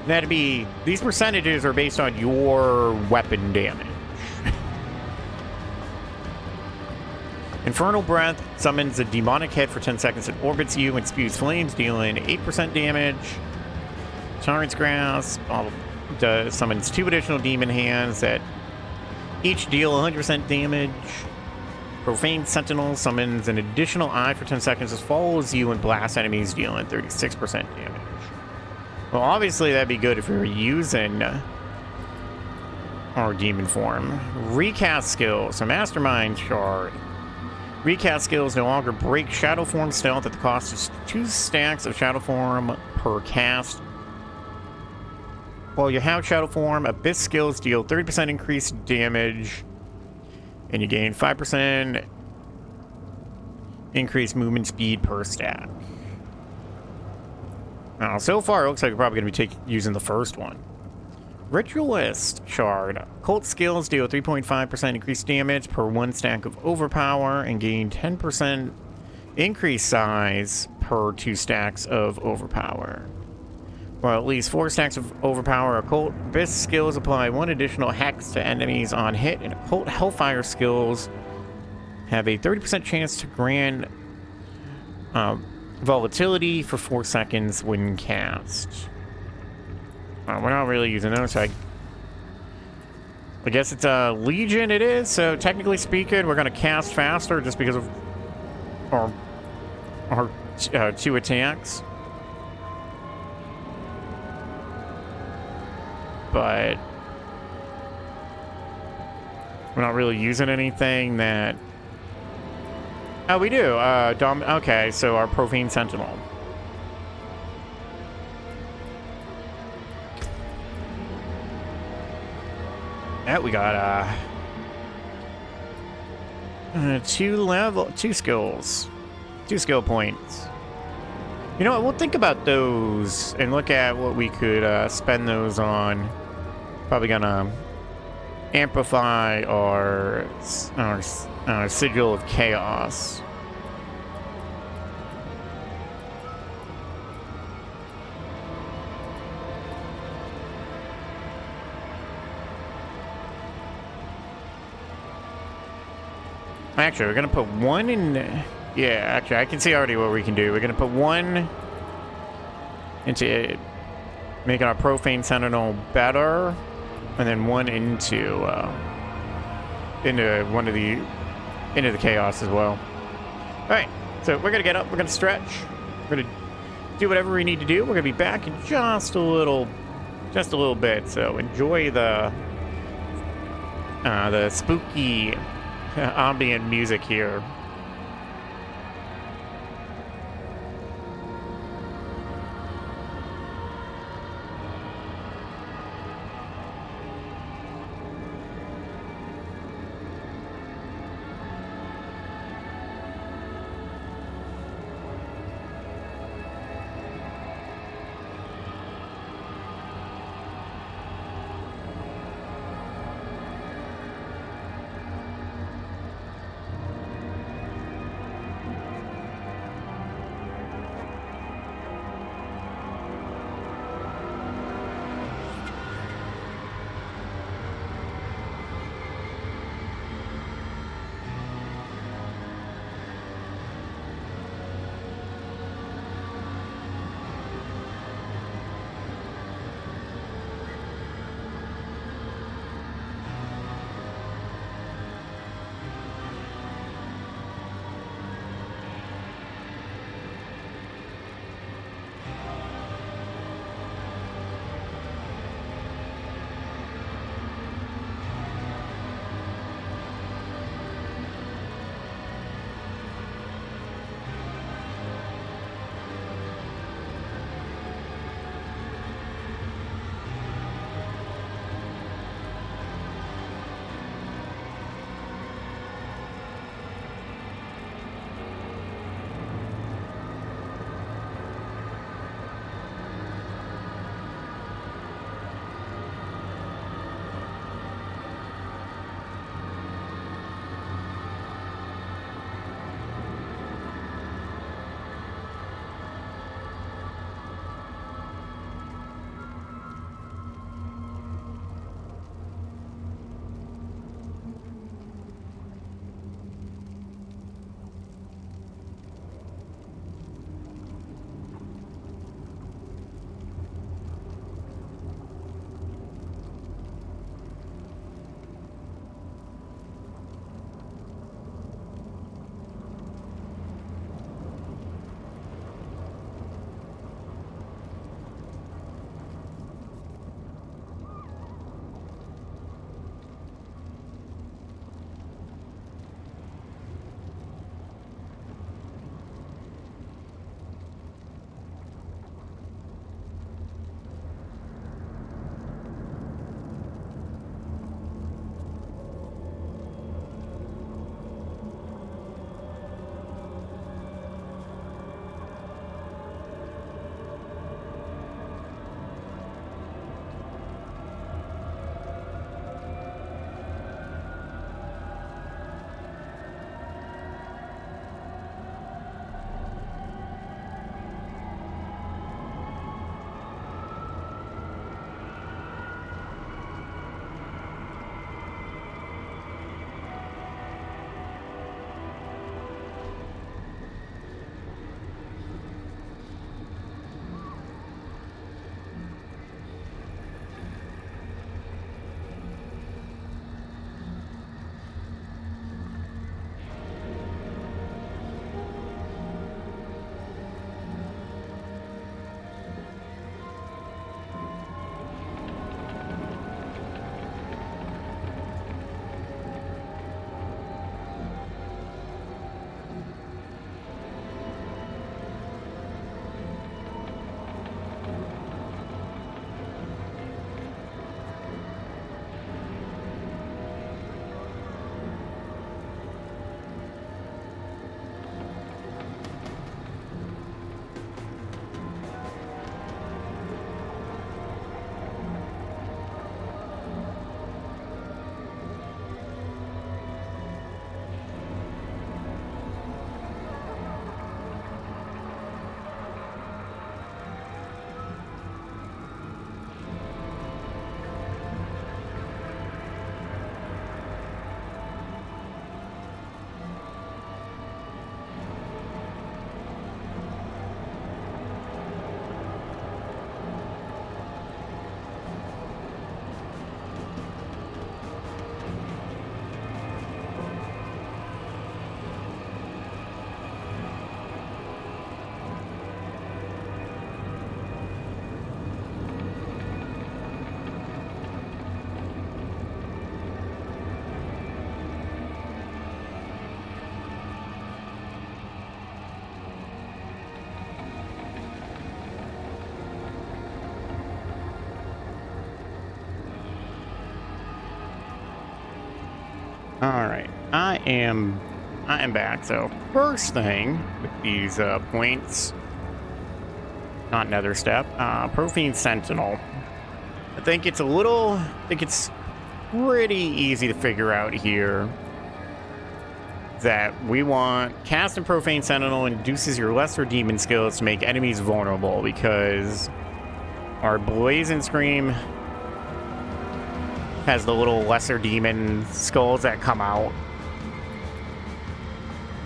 That'd be, these percentages are based on your weapon damage. Infernal Breath summons a demonic head for 10 seconds and orbits you and spews flames, dealing 8% damage. Tyrant's Grasp summons 2 additional demon hands that each deal 100% damage. Profane Sentinel summons an additional eye for 10 seconds as follows you and blasts enemies, dealing 36% damage. Well, obviously that'd be good if we were using our demon form. Recast skills, so Mastermind Shard. Recast skills no longer break Shadow Form stealth at the cost of 2 stacks of Shadow Form per cast. While you have Shadow Form, Abyss skills deal 30% increased damage, and you gain 5% increased movement speed per stat. Now, so far, it looks like we're probably going to be using the first one. Ritualist Shard. Cult skills deal 3.5% increased damage per 1 stack of Overpower and gain 10% increased size per 2 stacks of Overpower. While at least 4 stacks of Overpower occult Abyss skills apply 1 additional hex to enemies on hit, and occult Hellfire skills have a 30% chance to grant volatility for 4 seconds when cast. We're not really using those, so I guess it's a Legion it is, so technically speaking, we're going to cast faster just because of our 2 attacks. but we're not really using anything that... Oh, we do. Okay, so our Profane Sentinel. Yeah, we got two skills, 2 skill points. You know what? We'll think about those and look at what we could spend those on. Probably gonna amplify our Sigil of Chaos. Actually, we're gonna put one in. Yeah, actually, I can see already what we can do. We're gonna put one into making our Profane Sentinel better, and then one into one of the Chaos as well. All right, so we're gonna get up. We're gonna stretch. We're gonna do whatever we need to do. We're gonna be back in just a little bit. So enjoy the spooky ambient music here. Alright, I am back. So first thing with these points, not nether step, Profane Sentinel. I think it's pretty easy to figure out here that we want cast and Profane Sentinel induces your lesser demon skills to make enemies vulnerable, because our Blazing Scream has the little lesser demon skulls that come out.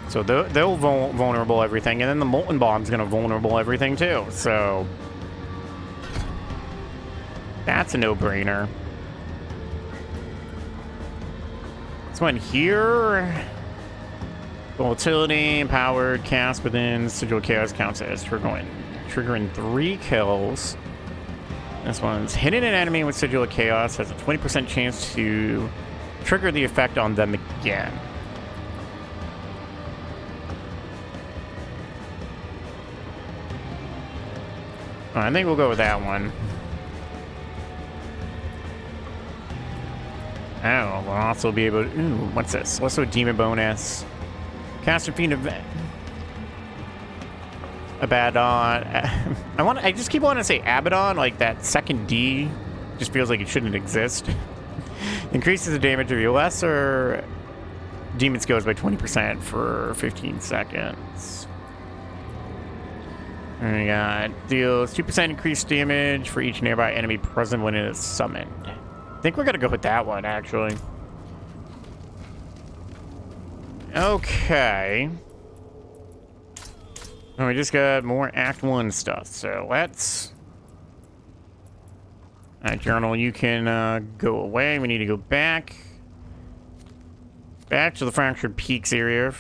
So they'll vulnerable everything, and then the Molten Bomb's gonna vulnerable everything too. So that's a no-brainer. This one here, volatility, empowered, cast within Sigil Chaos counts as triggering 3 kills. This one's hitting an enemy with Sigil of Chaos has a 20% chance to trigger the effect on them again. I think we'll go with that one. Oh, we'll also be able to... Ooh, what's this? Let's do a demon bonus. Cast a Fiend of... Abaddon. I just keep wanting to say Abaddon, like that second D just feels like it shouldn't exist. Increases the damage of your lesser demon skills by 20% for 15 seconds. And we got deals 2% increased damage for each nearby enemy present when it is summoned. I think we're gonna go with that one, actually. Okay. And we just got more Act 1 stuff, so let's... Alright, Journal, you can go away. We need to go back. Back to the Fractured Peaks area.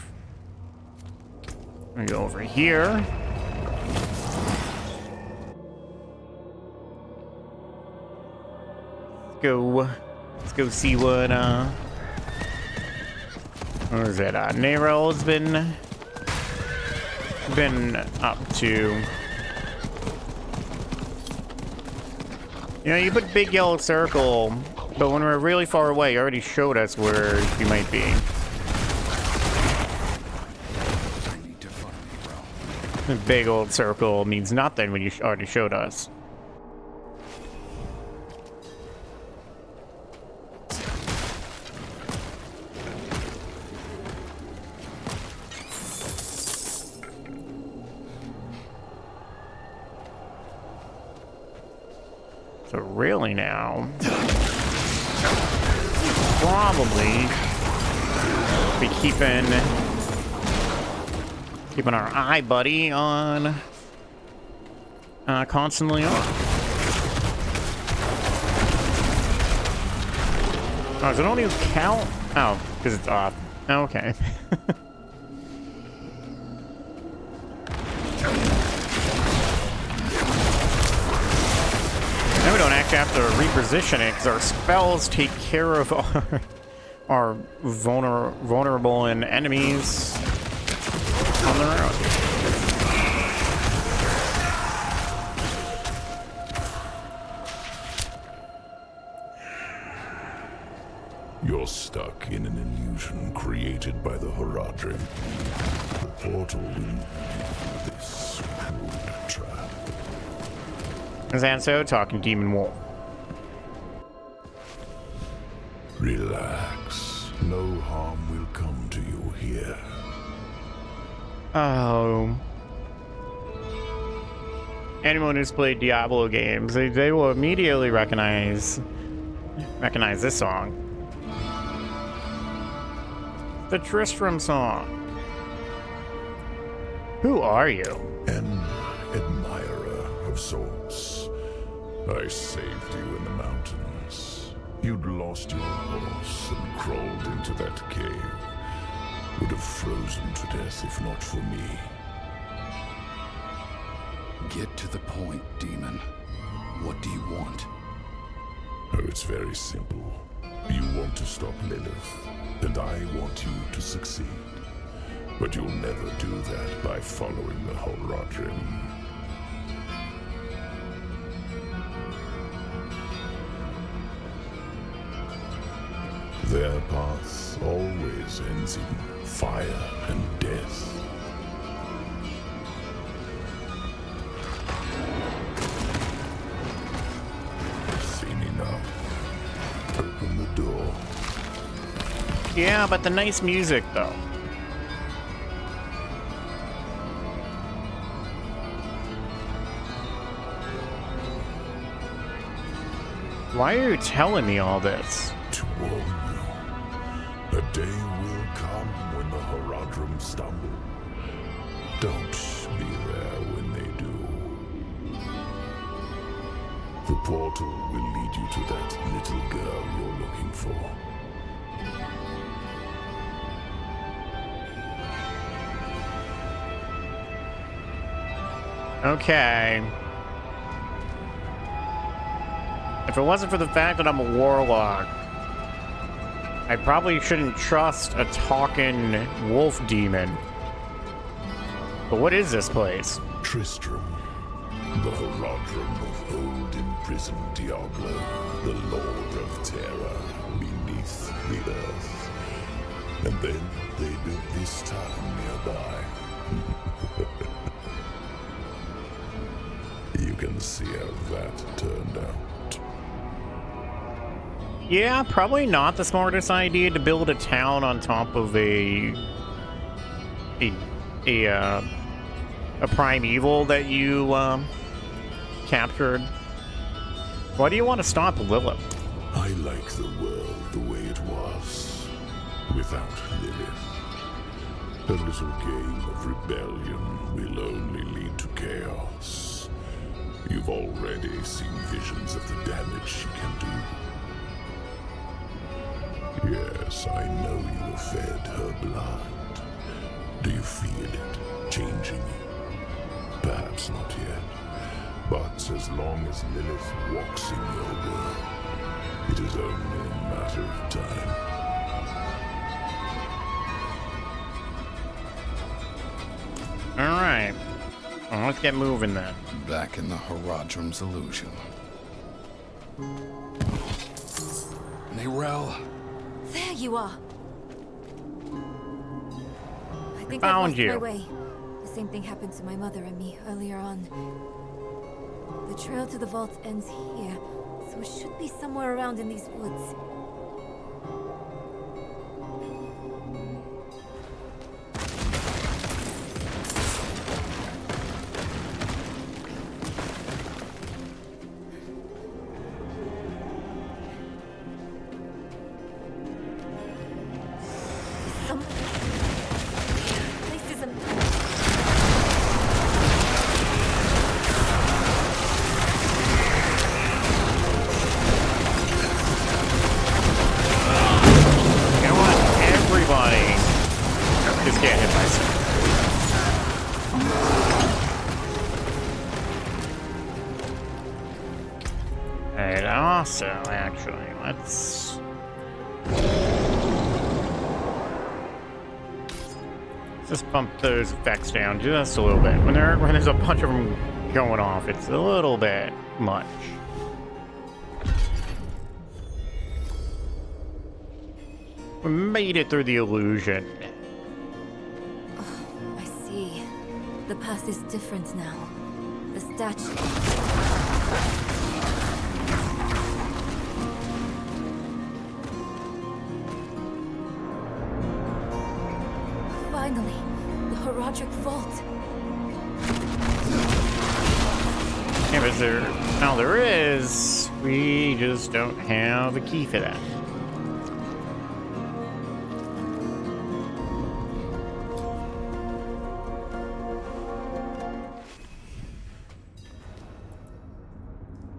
We go over here. Let's go see what is it? Neryl's been up to. You know, you put big yellow circle, but when we're really far away, you already showed us where you might be. The big old circle means nothing when you already showed us. So really now, probably be keeping our eye buddy on constantly on. Oh, does it only count? Oh, because it's off. Oh, okay. Now we don't actually have to reposition it because our spells take care of our vulnerable and enemies on their own. You're stuck in an illusion created by the Horadrim. The portal will lead you through this crude trap. Zanso talking Demon Wolf. Relax. No harm will come to you here. Oh. Anyone who's played Diablo games, they will immediately recognize this song. The Tristram song. Who are you? An admirer of sorts. I saved you in the mountains. You'd lost your horse and crawled into that cave. Would have frozen to death if not for me. Get to the point, demon. What do you want? Oh, it's very simple. You want to stop Lilith, and I want you to succeed. But you'll never do that by following the Horadrim. Their path always ends in fire and death. Seen enough. Open the door. Yeah, but the nice music, though. Why are you telling me all this? To warn you, a day will come when the Horadrim stumble. Don't be there when they do. The portal will lead you to that little girl you're looking for. Okay. If it wasn't for the fact that I'm a warlock, I probably shouldn't trust a talking wolf demon. But what is this place? Tristram, the Horadrim of old imprisoned Diablo, the Lord of Terror beneath the earth. And then they built this town nearby. You can see how that turned out. Yeah, probably not the smartest idea to build a town on top of a primeval that you captured. Why do you want to stop Lilith? I like the world the way it was, without Lilith. A little game of rebellion will only lead to chaos. You've already seen visions of the damage she can do. Yes, I know you have fed her blood. Do you feel it changing you? Perhaps not yet. But as long as Lilith walks in your world, it is only a matter of time. Alright. Well, let's get moving then. Back in the Horadrim's illusion. Narelle. There you are. I think I Found lost you. my way. The same thing happened to my mother and me earlier on. The trail to the vault ends here, so it should be somewhere around in these woods. Some places You know what? Everybody just get hit by something. And also, actually, let's just bump those effects down just a little bit. When there's a bunch of them going off, it's a little bit much. We made it through the illusion. I see. The past is different now. The statue. Finally, the Horadric Vault. Yeah, but there is. We just don't have a key for that.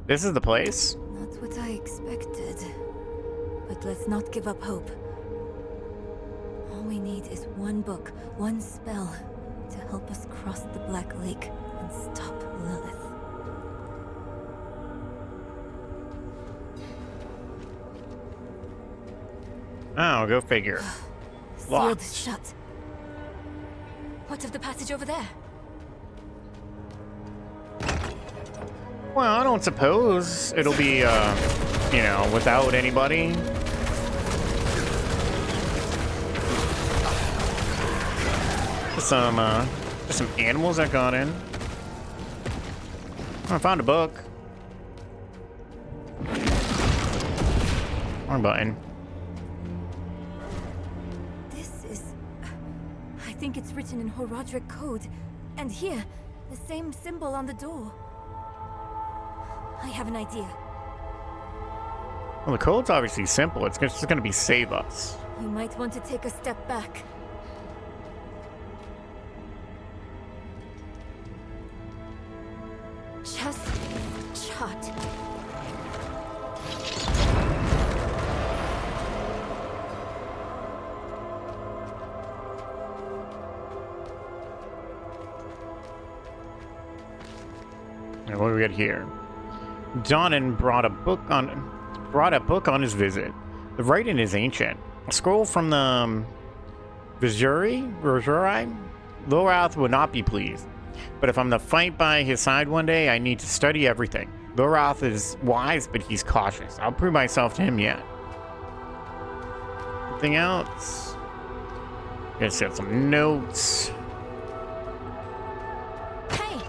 This is the place? Not what I expected. But let's not give up hope. All we need is one book, one spell, to help us cross the Black Lake and stop Lilith. Oh, go figure. Sealed Locked. shut. What of the passage over there? Well, I don't suppose it'll be, you know, without anybody. some animals that got in. Oh, I found a book. Wrong button. This is... I think it's written in Horadric code. And here, the same symbol on the door. I have an idea. Well, the code's obviously simple. It's just going to be save us. You might want to take a step back. Just shot. And what do we got here? Donan brought a book on his visit. The writing is ancient. A scroll from the Vizuri? Lorath would not be pleased. But if I'm to fight by his side one day, I need to study everything. Lorath is wise, but he's cautious. I'll prove myself to him yet. Anything else? Guess got some notes. Hey,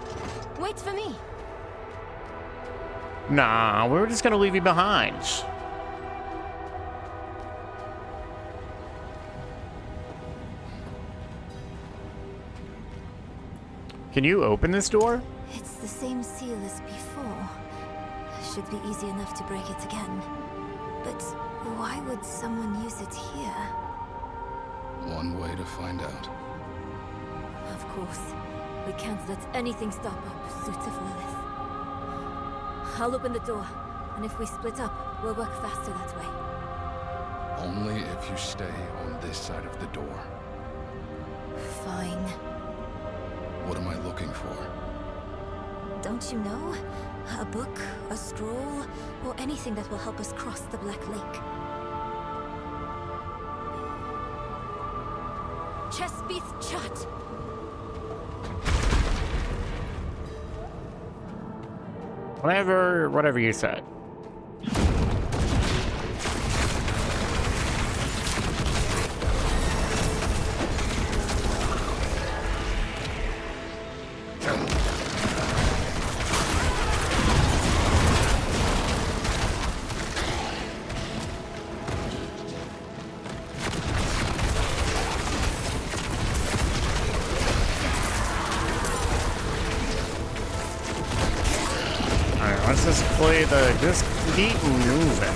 wait for me. Nah, we were just gonna leave you behind. Can you open this door? It's the same seal as before. Should be easy enough to break it again. But why would someone use it here? One way to find out. Of course. We can't let anything stop our pursuit of Lilith. I'll open the door, and if we split up, we'll work faster that way. Only if you stay on this side of the door. Fine. What am I looking for? Don't you know? A book, a scroll, or anything that will help us cross the Black Lake. Chespith Chat! Whatever you said. Let's just play just keep moving.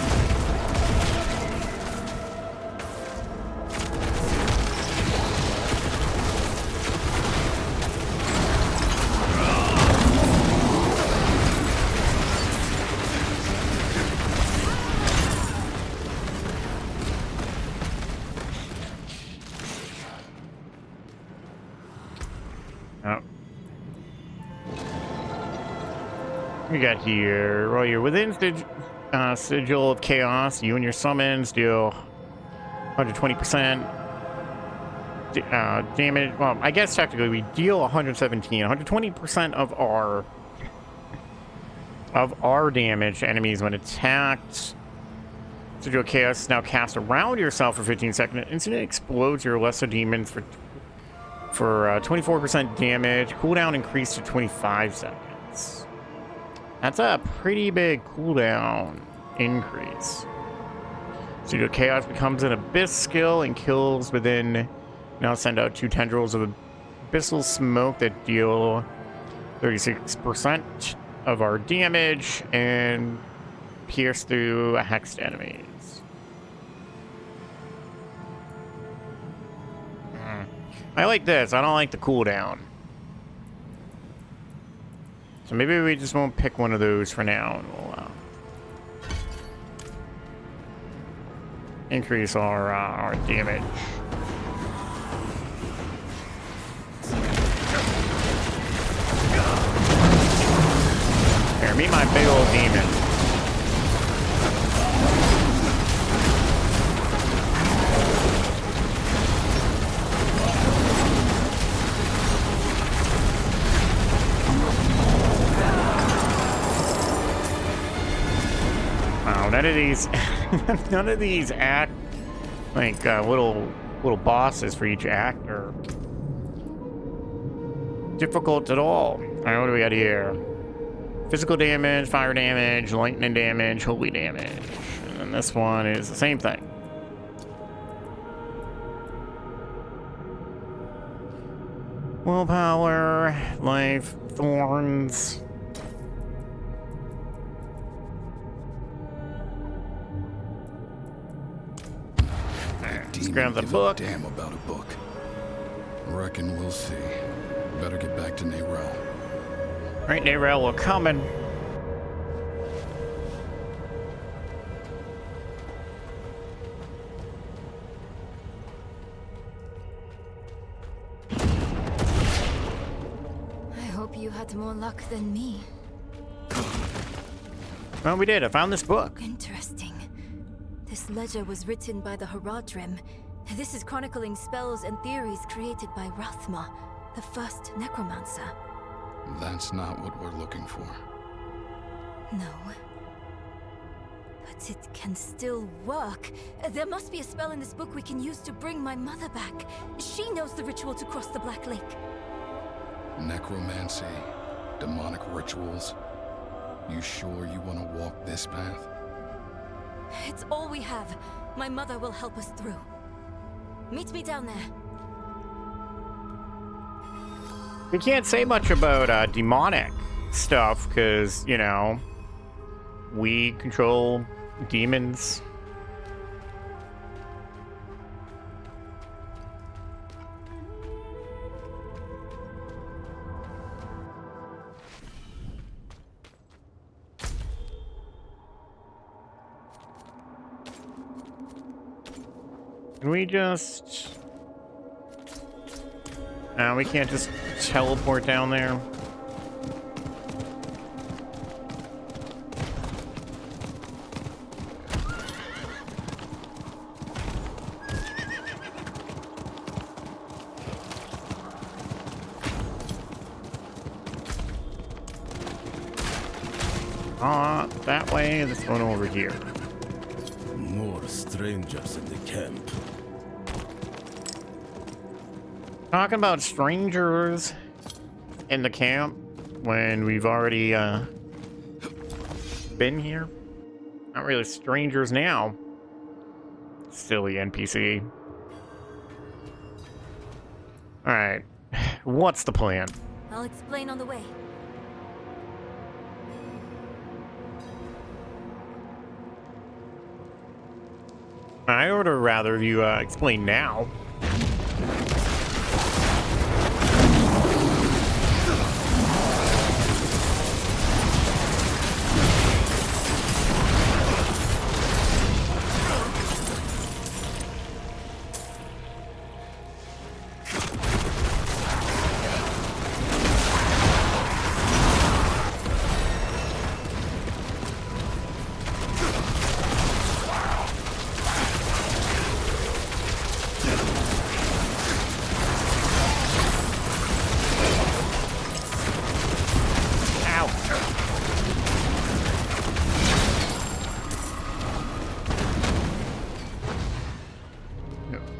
We got here, while you're within Sigil of Chaos, you and your summons deal 120% damage. Well, I guess technically we deal 117, 120% of our damage to enemies when attacked. Sigil of Chaos is now cast around yourself for 15 seconds. Instant explodes your lesser demons for 24% damage. Cooldown increased to 25 seconds. That's a pretty big cooldown increase. Pseudo Chaos becomes an Abyss skill and kills within. Now send out 2 tendrils of Abyssal Smoke that deal 36% of our damage and pierce through hexed enemies. I like this. I don't like the cooldown. So maybe we just won't pick one of those for now, and we'll increase our damage. Here, meet my big old demon. None of these act like little bosses for each actor. difficult at all. Alright, what do we got here? Physical damage, fire damage, lightning damage, holy damage. And then this one is the same thing. Willpower, life, thorns. Let's grab the book. Damn about a book. Reckon we'll see. Better get back to Nerel. Right, Nerel, we're coming. I hope you had more luck than me. Well, we did. I found this book. Interesting. This ledger was written by the Haradrim. This is chronicling spells and theories created by Rathma, the first necromancer. That's not what we're looking for. No. But it can still work. There must be a spell in this book we can use to bring my mother back. She knows the ritual to cross the Black Lake. Necromancy, demonic rituals. You sure you want to walk this path? It's all we have. My mother will help us through. Meet me down there. We can't say much about demonic stuff because, you know, we control demons. Can we just... we can't just teleport down there. That way, this one over here. More strangers in the camp. Talking about strangers in the camp when we've already been here. Not really strangers now. Silly NPC. Alright. What's the plan? I'll explain on the way. I would rather you explain now.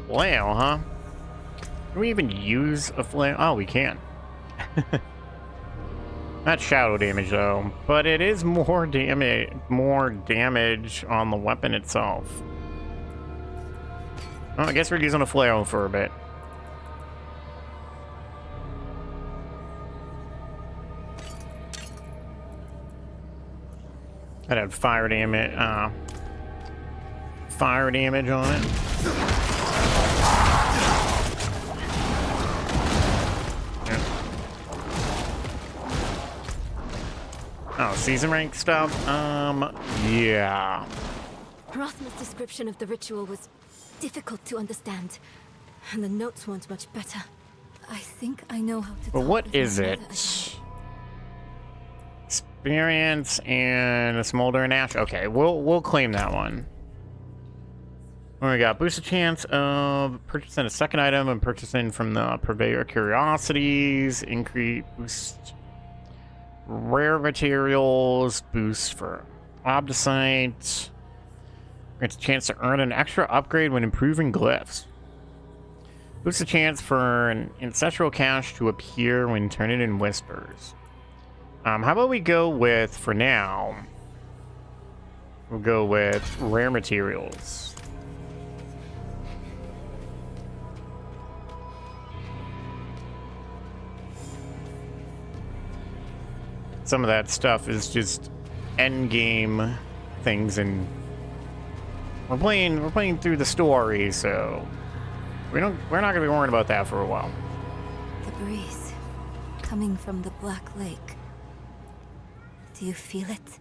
Flail, huh? Can we even use a flail? Oh, we can. Not shadow damage though, but it is more damage on the weapon itself. Well, I guess we're using a flail for a bit. That had fire damage on it. Oh, season rank stuff? Yeah. Rothman's description of the ritual was difficult to understand, and the notes weren't much better. I think I know how to. But what is it? Experience and a smoldering ash. Okay, we'll claim that one. What we got? Boost a chance of purchasing a second item and purchasing from the Purveyor of Curiosities. Increase boost rare materials. Boost for Obdicite. Grants a chance to earn an extra upgrade when improving glyphs. Boosts the chance for an ancestral cache to appear when turn it in whispers. How about we go with, for now, we'll go with rare materials. Some of that stuff is just end game things, and we're playing through the story, so we're not gonna be worrying about that for a while. The breeze coming from the Black Lake. Do you feel it?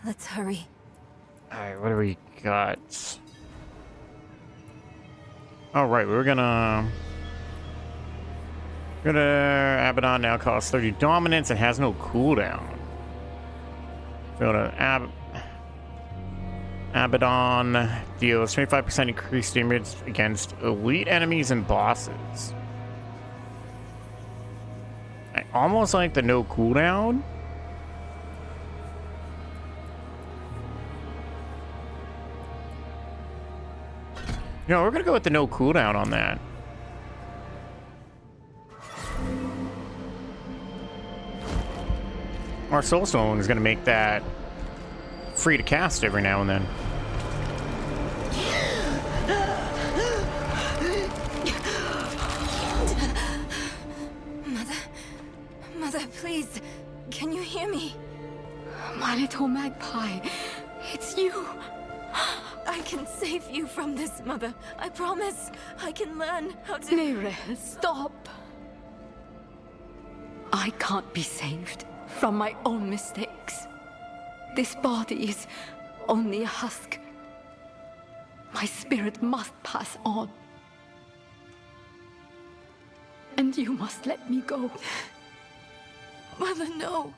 Let's hurry. Alright, what do we got? Alright, we're gonna Abaddon now costs 30 dominance and has no cooldown. Go to Abaddon deals 25% increased damage against elite enemies and bosses. I almost like the no cooldown. You know, we're gonna go with the no cooldown on that. Our Soulstone is gonna make that free to cast every now and then. Mother, please, can you hear me? My little magpie, it's you. I can save you from this, Mother. I promise. I can learn how to... Neyrelle, stop. I can't be saved from my own mistakes. This body is only a husk. My spirit must pass on. And you must let me go. Mother, no.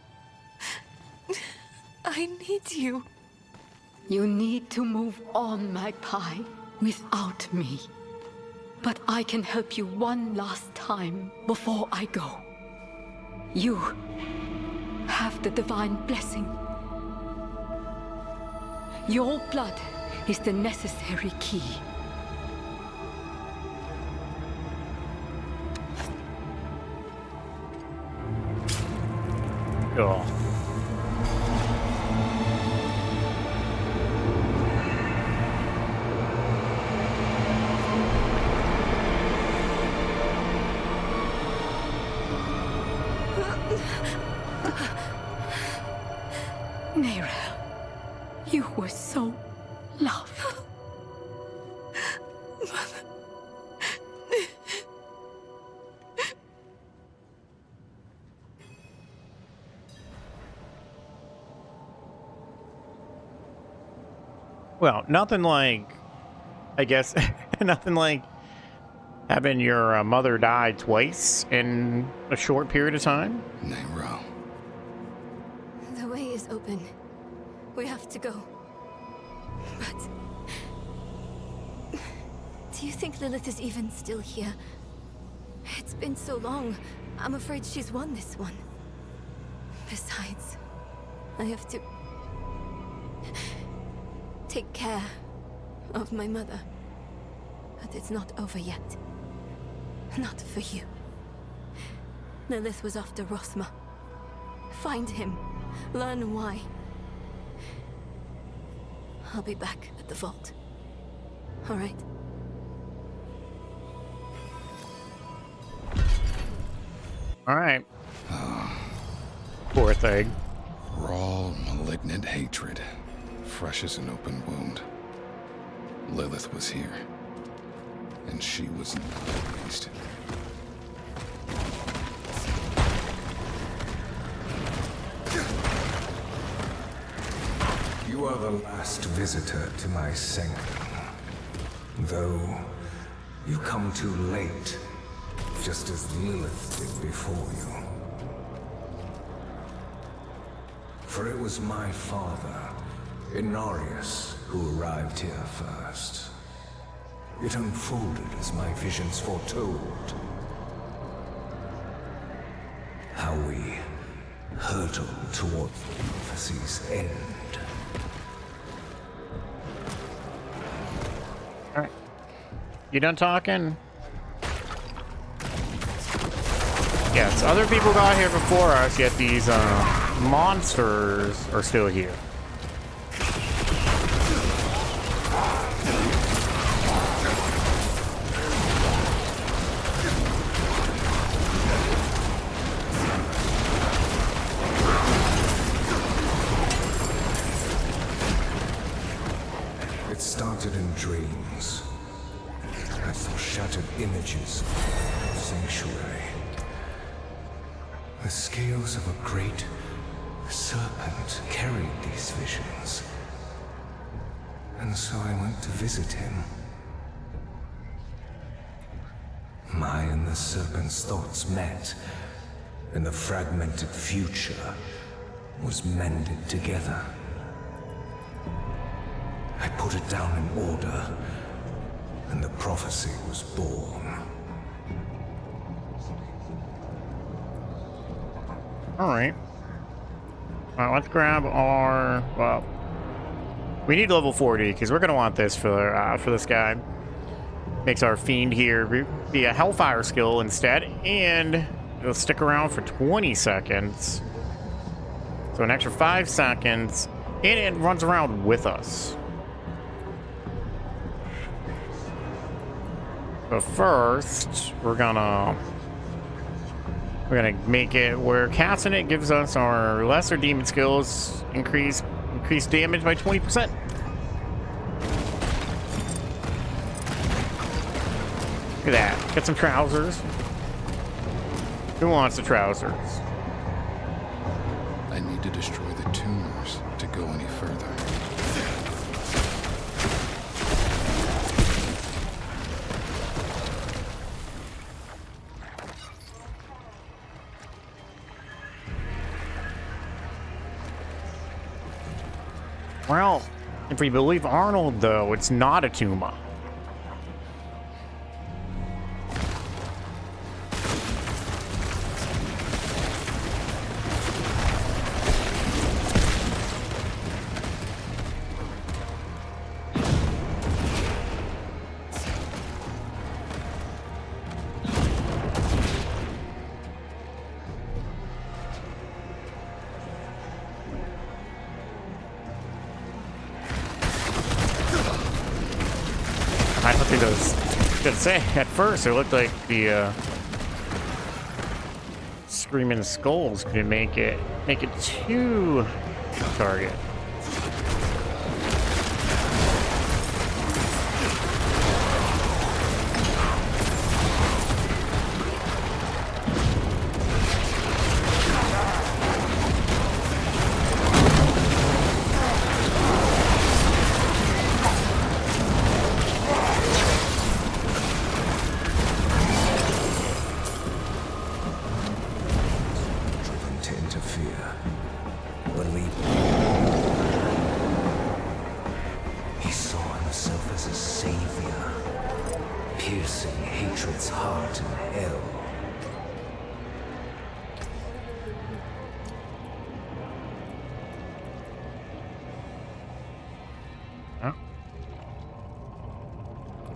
I need you. You need to move on, Magpie, without me. But I can help you one last time before I go. You have the divine blessing. Your blood is the necessary key. Oh. Neyrelle, you were so loved. Well, nothing like, I guess, nothing like having your mother die twice in a short period of time. Neyrelle. The way is open. We have to go. But... do you think Lilith is even still here? It's been so long. I'm afraid she's won this one. Besides, I have to... take care of my mother. But it's not over yet. Not for you. Lilith was after Rosma. Find him. Learn why. I'll be back at the vault. All right? All right. Poor thing. Raw, malignant hatred. Fresh as an open wound. Lilith was here. And she was not pleased. You are the last visitor to my sanctum. Though, you come too late, just as Lilith did before you. For it was my father, Inarius, who arrived here first. It unfolded as my visions foretold. How we hurtle towards the prophecy's end. All right. You done talking? Yes, other people got here before us, yet these monsters are still here. It started in dreams. I saw shattered images of sanctuary. The scales of a great serpent carried these visions. And so I went to visit him. My and the serpent's thoughts met, and the fragmented future was mended together. I put it down in order, and the prophecy was born. Alright. Let's grab our... Well, we need level 40, because we're going to want this for this guy. Makes our fiend here be a Hellfire skill instead, and it'll stick around for 20 seconds. So an extra 5 seconds, and it runs around with us. But first, we're gonna make it where casting it gives us our lesser demon skills increase damage by 20%. Look at that. Get some trousers. Who wants the trousers? I need to destroy the tumors to go any further. Well, if we believe Arnold, though, it's not a tumor. I don't think those. I was gonna say at first it looked like the screaming skulls could make it too target.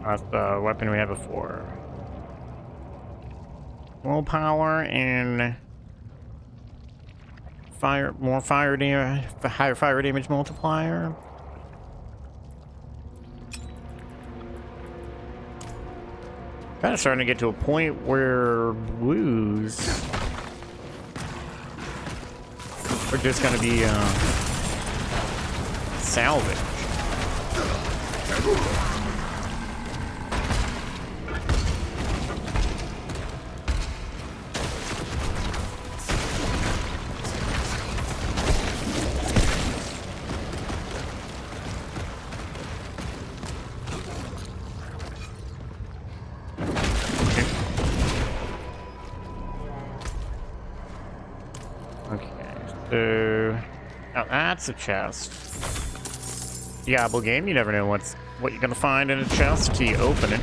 That's the weapon we had before. Willpower and more fire damage, higher fire damage multiplier. Kind of starting to get to a point where blues are just going to be salvage. Now that's a chest. Diablo game, you never know what you're gonna find in a chest till you open it.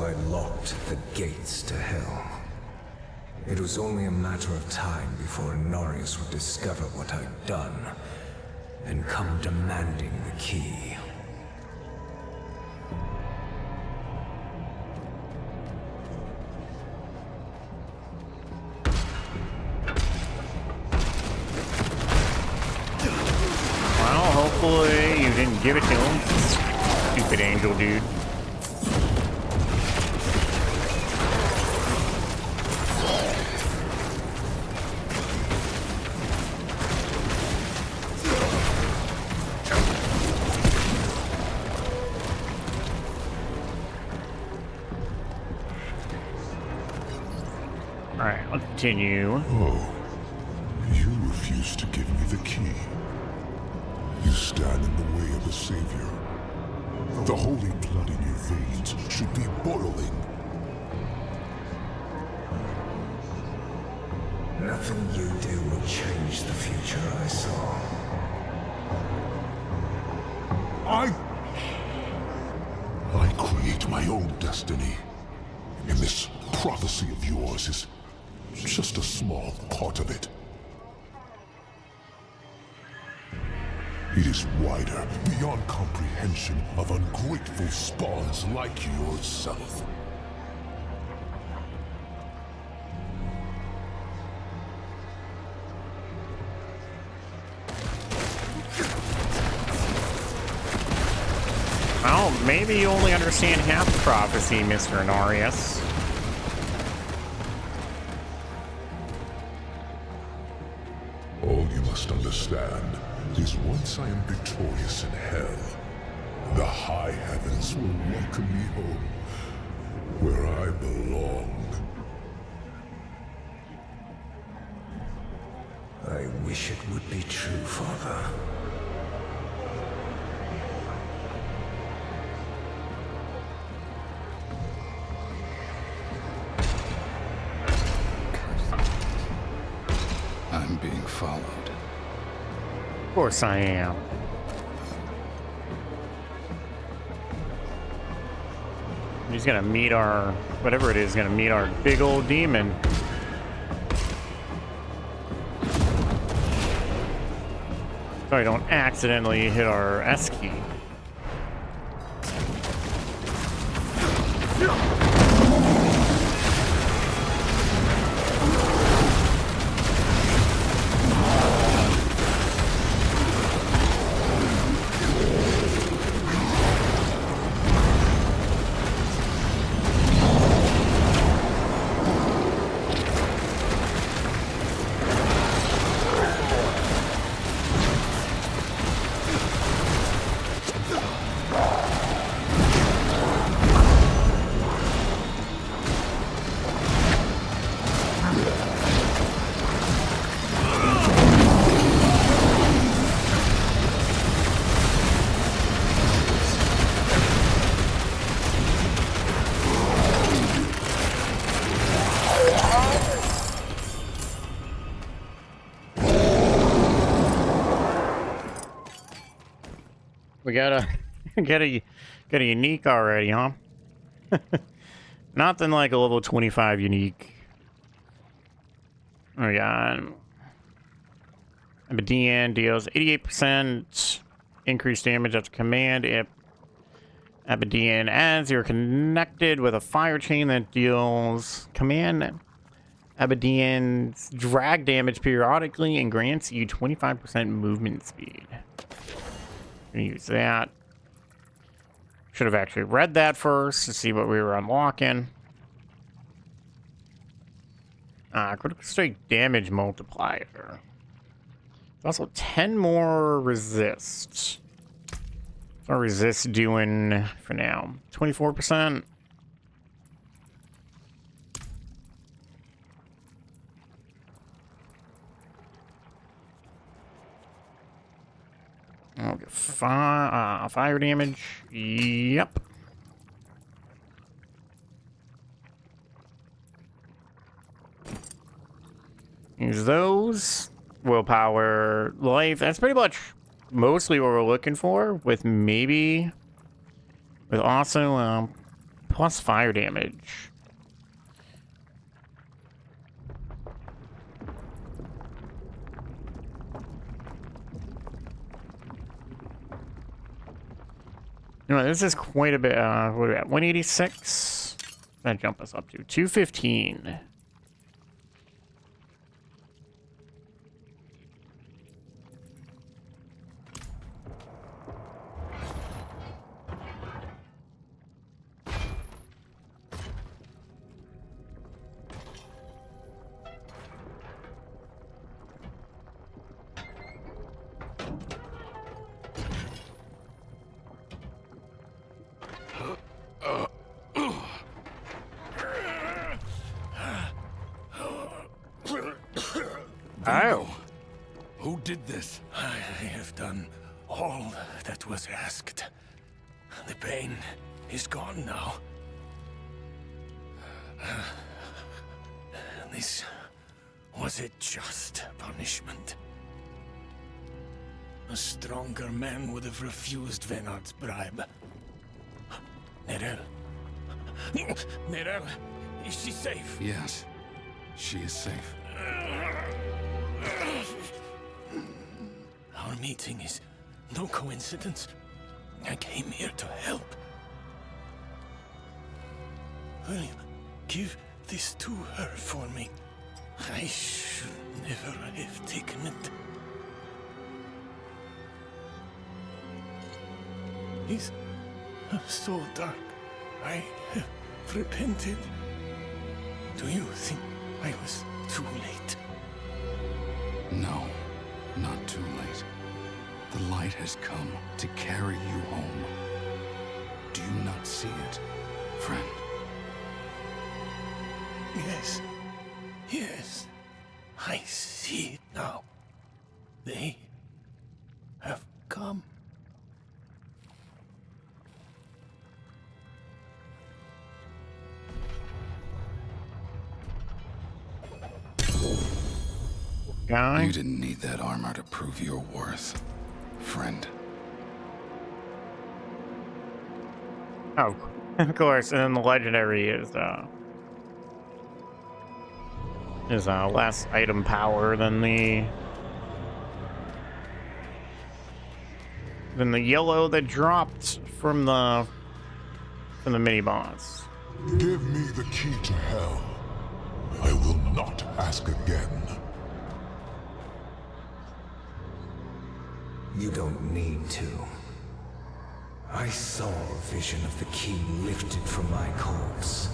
I locked the gates to hell. It was only a matter of time before Inarius would discover what I'd done and come demanding the key. Well, hopefully you didn't give it to him. Stupid angel dude. Alright, let's continue. Oh, you refuse to give me the key. You stand in the way of a savior. The holy blood in your veins should be boiling. Nothing you do will change the future I saw. I create my own destiny. And this prophecy of yours is just a small part of it. It is wider, beyond comprehension of ungrateful spawns like yourself. Well, maybe you only understand half the prophecy, Mr. Inarius. All you must understand is once I am victorious in hell, the high heavens will welcome me home, where I belong. I wish it would be true, Father. I'm being followed. Of course I am. He's gonna meet our, whatever it is, gonna meet our big old demon. So I don't accidentally hit our S key. We got a unique already, huh? Nothing like a level 25 unique. We got Abadian deals 88% increased damage after command. If Abadian adds, you're connected with a fire chain that deals command Abadian's drag damage periodically and grants you 25% movement speed. Gonna use that. Should have actually read that first to see what we were unlocking. Critical strike damage multiplier. Also 10 more resist. What's our resist doing for now? 24%. I'll get fire damage. Yep. Use those. Willpower, life. That's pretty much mostly what we're looking for. With maybe... With also plus fire damage. You know, this is quite a bit. What are we at? 186? That jump us up to 215. Diablo, who did this? I have done all that was asked. The pain is gone now. This was a just punishment. A stronger man would have refused Venard's bribe. Nerel. Nerel, is she safe? Yes, she is safe. Our meeting is no coincidence. I came here to help. Will you give this to her for me? I should never have taken it. It's so dark. I have repented. Do you think I was too late? No, not too late. The light has come to carry you home. Do you not see it, friend? Yes. Yes. I see it now. They have come. Guy? You didn't need that armor to prove your worth, friend. Oh, of course. And then the legendary is less item power than the yellow that dropped from the mini boss. Give me the key to hell. I will not ask again. You don't need to. I saw a vision of the key lifted from my corpse,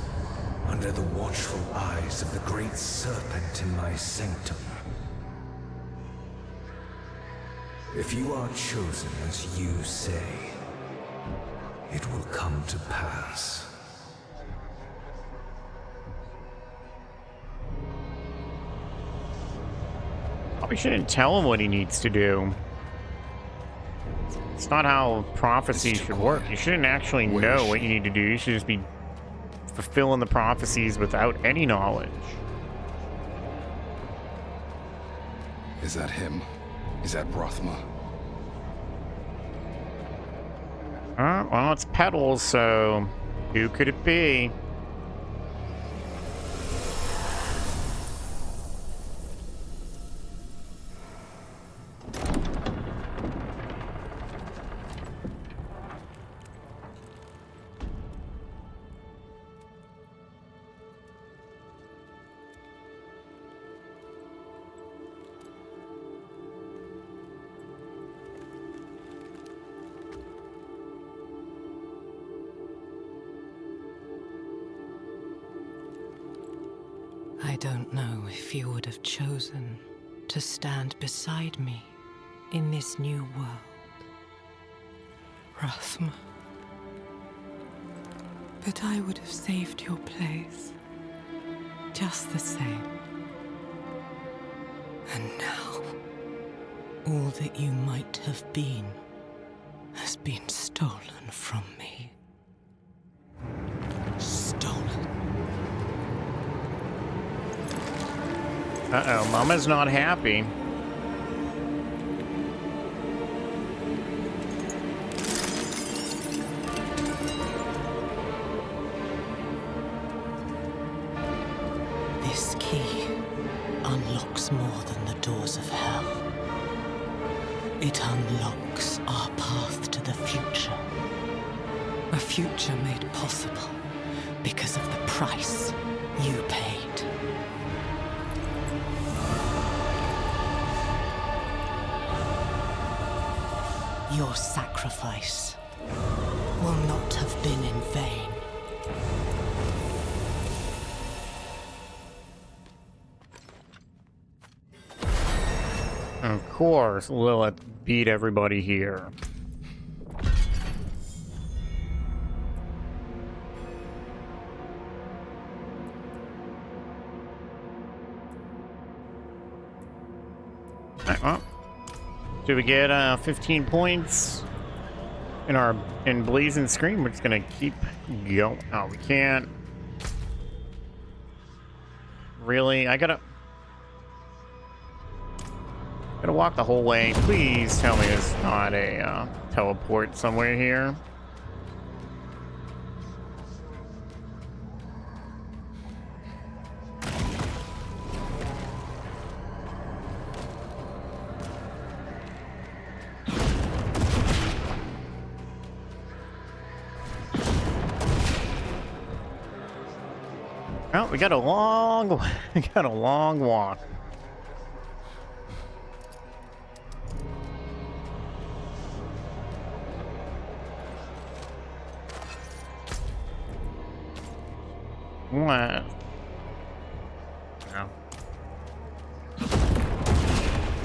under the watchful eyes of the great serpent in my sanctum. If you are chosen as you say, it will come to pass. Probably shouldn't tell him what he needs to do. It's not how prophecy should work. You shouldn't actually know what you need to do. You should just be fulfilling the prophecies without any knowledge. Is that him? Is that Brothma? Well, it's petals, so who could it be? I don't know if you would have chosen to stand beside me in this new world, Brothma. But I would have saved your place, just the same. And now, all that you might have been has been stolen from me. Stolen. Uh-oh, Mama's not happy. future made possible because of the price you paid. Your sacrifice will not have been in vain. Of course, Lilith beat everybody here. Alright, well. Do we get 15 points in Blazing Scream? We're just gonna keep going. Oh, we can't. Really? I gotta walk the whole way. Please tell me there's not a teleport somewhere here. Oh, we got a long walk. What? No.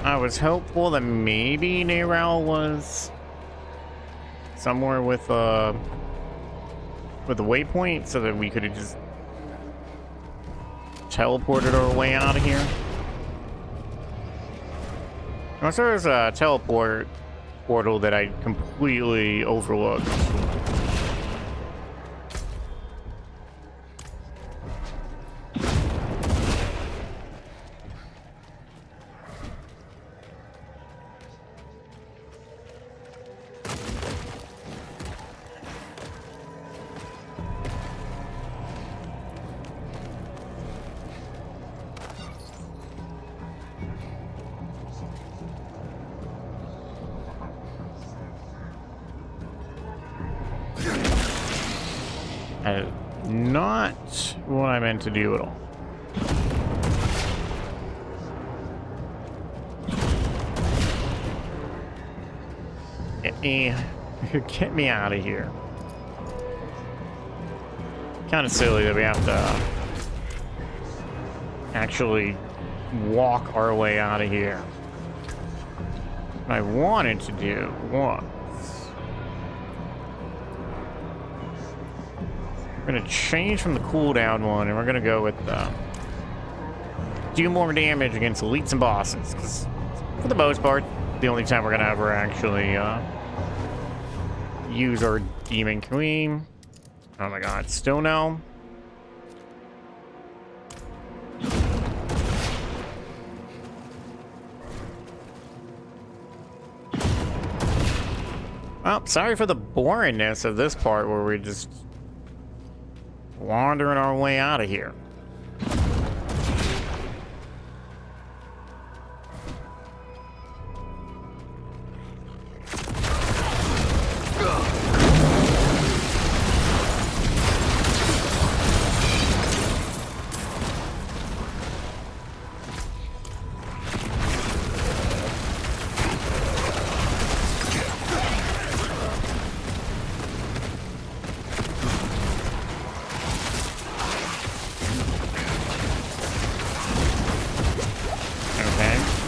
I was hopeful that maybe Neyrel was somewhere with a waypoint so that we could have just teleported our way out of here. I'm sure there's a teleport portal that I completely overlooked. Not what I meant to do at all. Get me out of here. Kind of silly that we have to actually walk our way out of here. What I wanted to do was we're gonna change from the cooldown one, and we're gonna go with do more damage against elites and bosses. 'Cause for the most part, the only time we're gonna ever actually use our demon queen. Oh my god, still no. Well, sorry for the boringness of this part where we're just wandering our way out of here.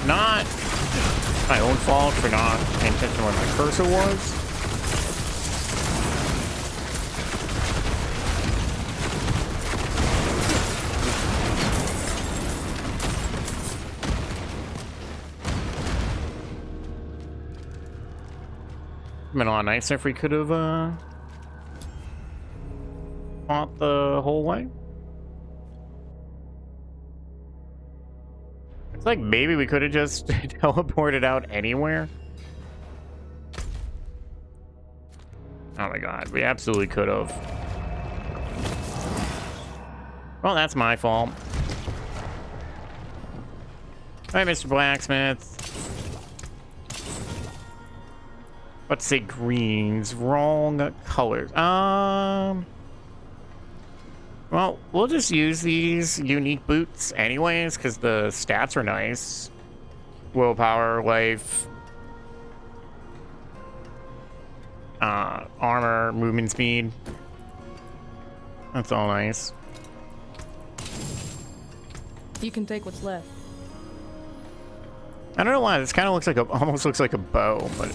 Not my own fault for not paying attention to where my cursor was. Been a lot nicer if we could have fought the whole way. It's like maybe we could have just teleported out anywhere. Oh my god, we absolutely could have. Well, that's my fault. Alright, Mr. Blacksmith. About to say greens. Wrong colors. Well, we'll just use these unique boots anyways, because the stats are nice. Willpower, life, armor, movement speed. That's all nice. You can take what's left. I don't know why, this kind of looks like almost looks like a bow, but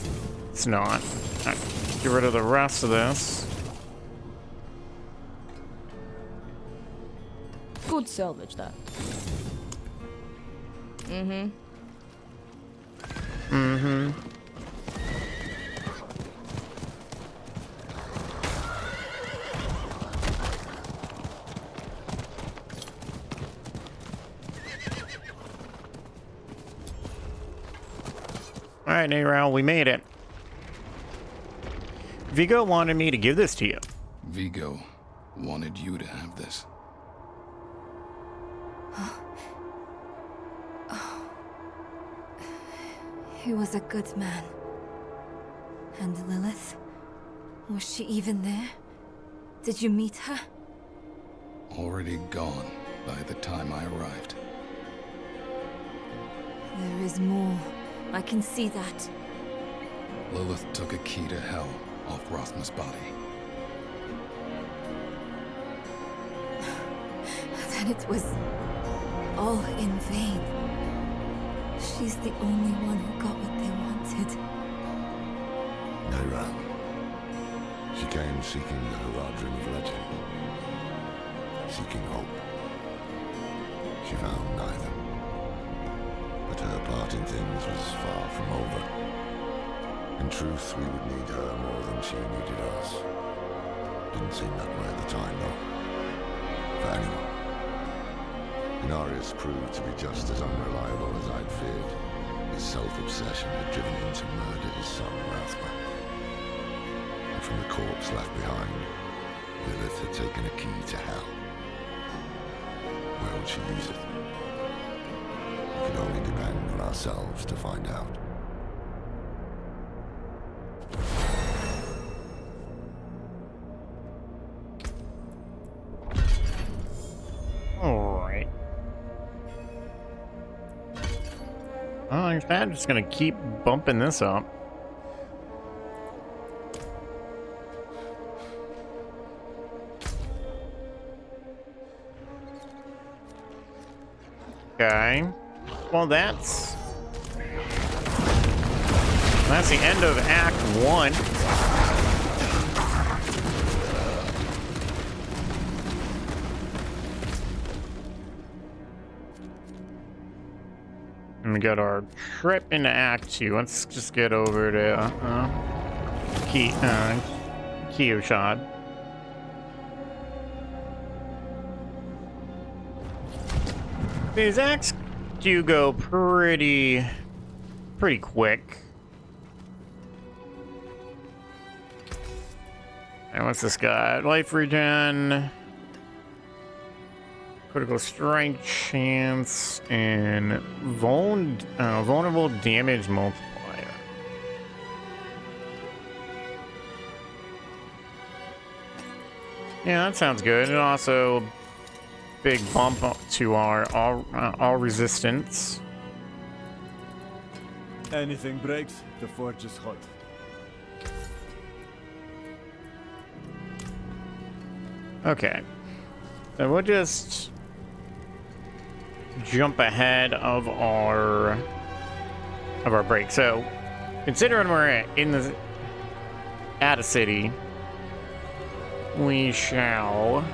it's not. All right, get rid of the rest of this. Good salvage that. Mm-hmm. Mm-hmm. All right, Neyrel, we made it. Vigo wanted me to give this to you. Vigo wanted you to have this. He was a good man. And Lilith? Was she even there? Did you meet her? Already gone by the time I arrived. There is more. I can see that. Lilith took a key to hell off Rothma's body. Then it was all in vain. She's the only one who got what they wanted. Neyrel. She came seeking the Haradrim of legend. Seeking hope. She found neither. But her part in things was far from over. In truth, we would need her more than she needed us. Didn't seem that way at the time, though. For anyone. Inarius proved to be just as unreliable as I'd feared. His self-obsession had driven him to murder his son, Rathma. And from the corpse left behind, Lilith had taken a key to hell. Where would she use it? We could only depend on ourselves to find out. Alright. Like that, just gonna keep bumping this up. Okay. Well, that's the end of Act 1. And we got our trip into Act 2. Let's just get over to Kyoshad. These acts do go pretty quick. And what's this guy? Life regen, critical strength chance, and vulnerable damage multiplier. Yeah, that sounds good. And also big bump up to our all resistance. Anything breaks, the forge is hot. Okay, so we'll just jump ahead of our break. So, considering we're at a city, we shall.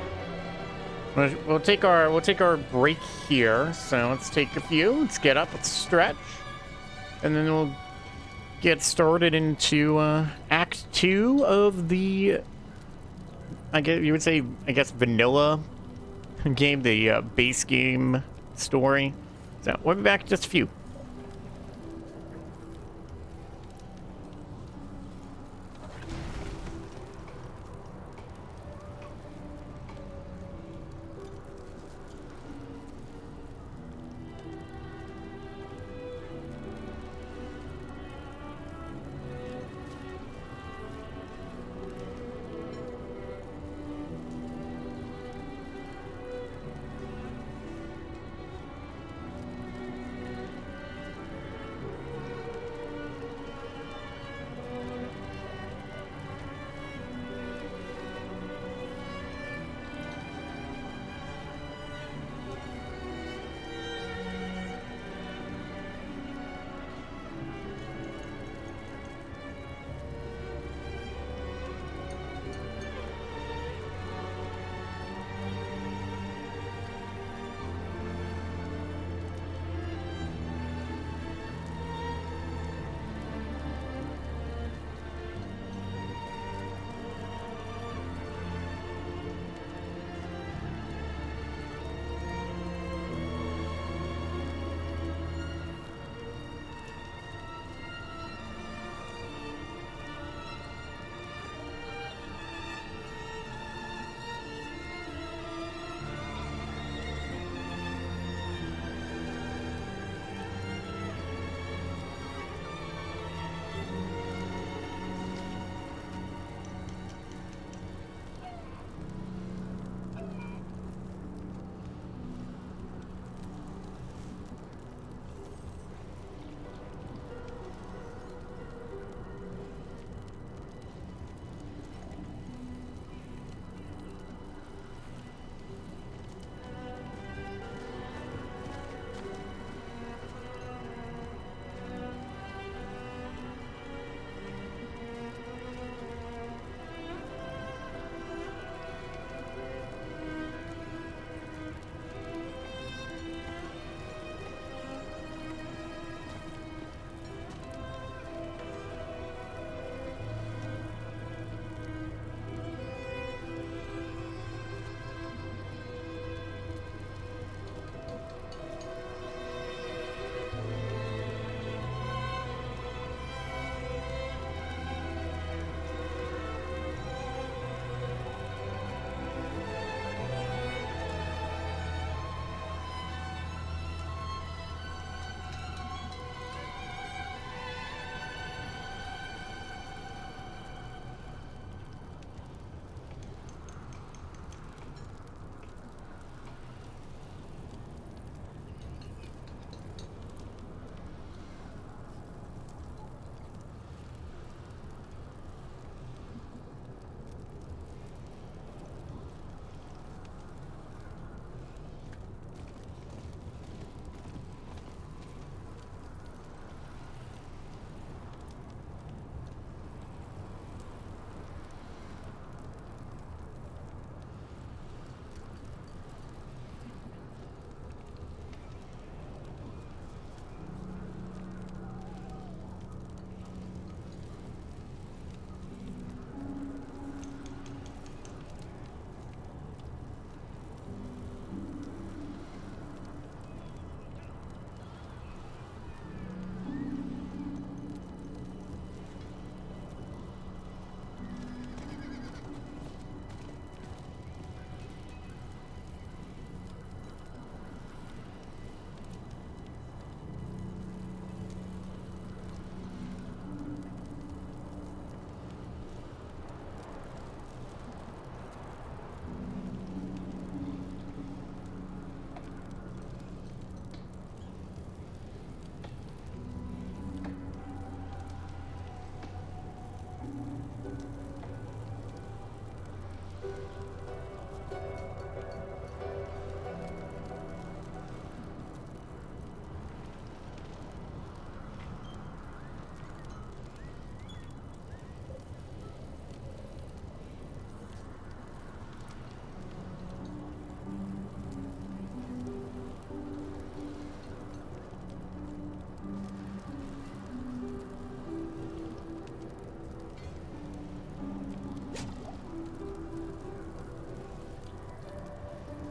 We'll take our break here. So let's take a few. Let's get up. Let's stretch, and then we'll get started into Act 2 of the. I guess you would say, vanilla game, the base game story. So we'll be back in just a few.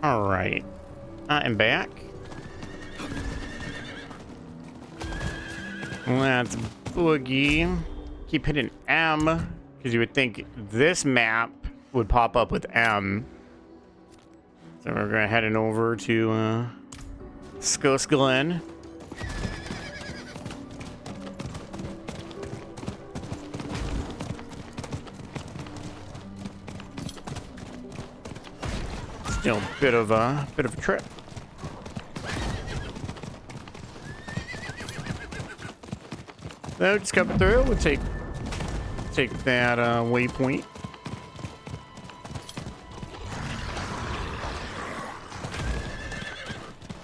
All right. I'm back. Let's boogie. Keep hitting M, because you would think this map would pop up with M. So we're going heading over to Skos Glen. Still a bit of a trip. So just coming through, we'll take that waypoint.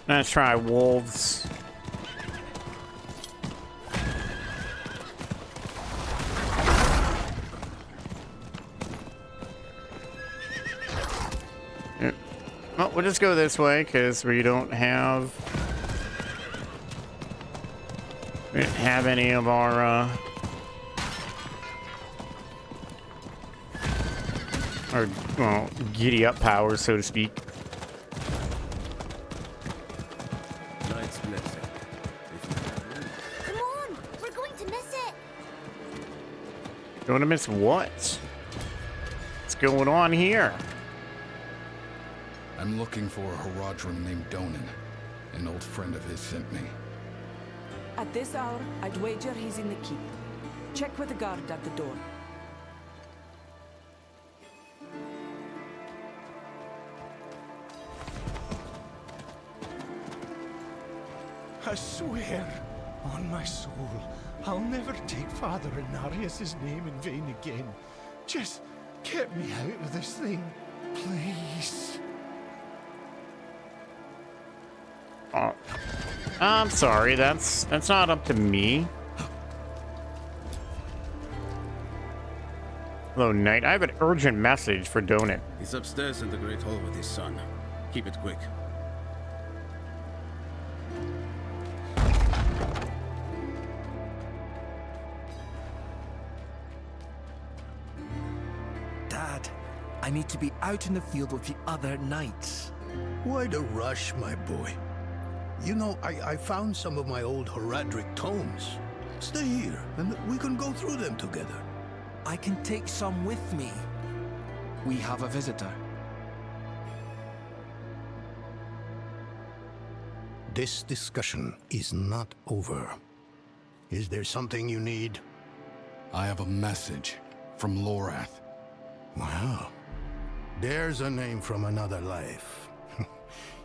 Let's try wolves. Yeah. Well, we'll just go this way because we don't have any of our well, giddy up powers, so to speak. Night's blessing. Come on! We're going to miss it! Going to miss what? What's going on here? I'm looking for a Horadrim named Donan. An old friend of his sent me. At this hour, I'd wager he's in the keep. Check with the guard at the door. I swear on my soul, I'll never take Father Inarius' name in vain again. Just get me out of this thing, please. Oh, I'm sorry. That's not up to me. Hello, Knight. I have an urgent message for Donut. He's upstairs in the Great Hall with his son. Keep it quick. Dad, I need to be out in the field with the other knights. Why the rush, my boy? You know, I found some of my old Horadric tomes. Stay here, and we can go through them together. I can take some with me. We have a visitor. This discussion is not over. Is there something you need? I have a message from Lorath. Wow. There's a name from another life.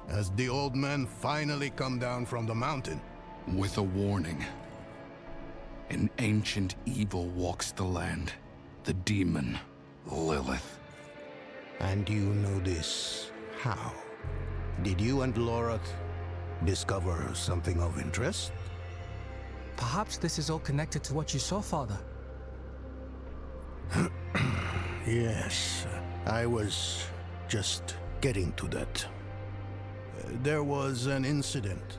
Has the old man finally come down from the mountain? With a warning. An ancient evil walks the land. The demon, Lilith. And you know this how? Did you and Lorath discover something of interest? Perhaps this is all connected to what you saw, Father. Yes, I was just getting to that. There was an incident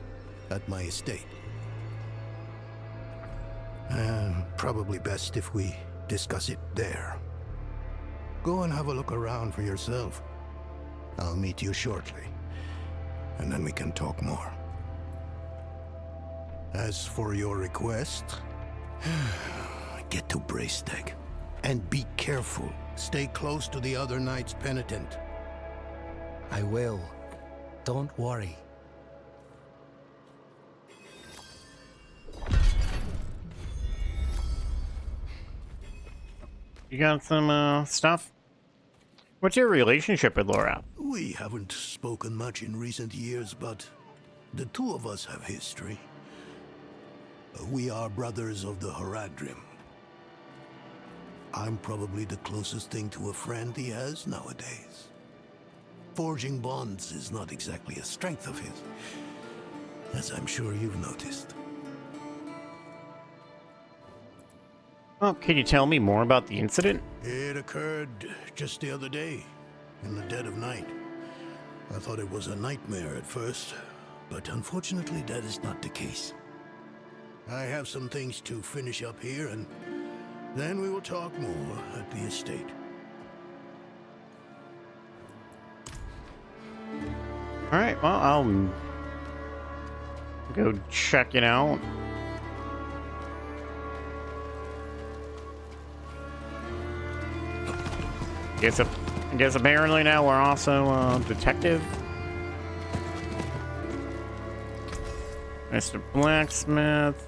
at my estate. Probably best if we discuss it there. Go and have a look around for yourself. I'll meet you shortly, and then we can talk more. As for your request, get to Braystag. And be careful. Stay close to the other knight's penitent. I will. Don't worry. You got some stuff? What's your relationship with Laura? We haven't spoken much in recent years, but the two of us have history. We are brothers of the Horadrim. I'm probably the closest thing to a friend he has nowadays. Forging bonds is not exactly a strength of his, as I'm sure you've noticed. Oh, can you tell me more about the incident? It occurred just the other day, in the dead of night. I thought it was a nightmare at first, but unfortunately that is not the case. I have some things to finish up here, and then we will talk more at the estate. All right, well, I'll go check it out. I guess apparently now we're also a detective. Mr. Blacksmith.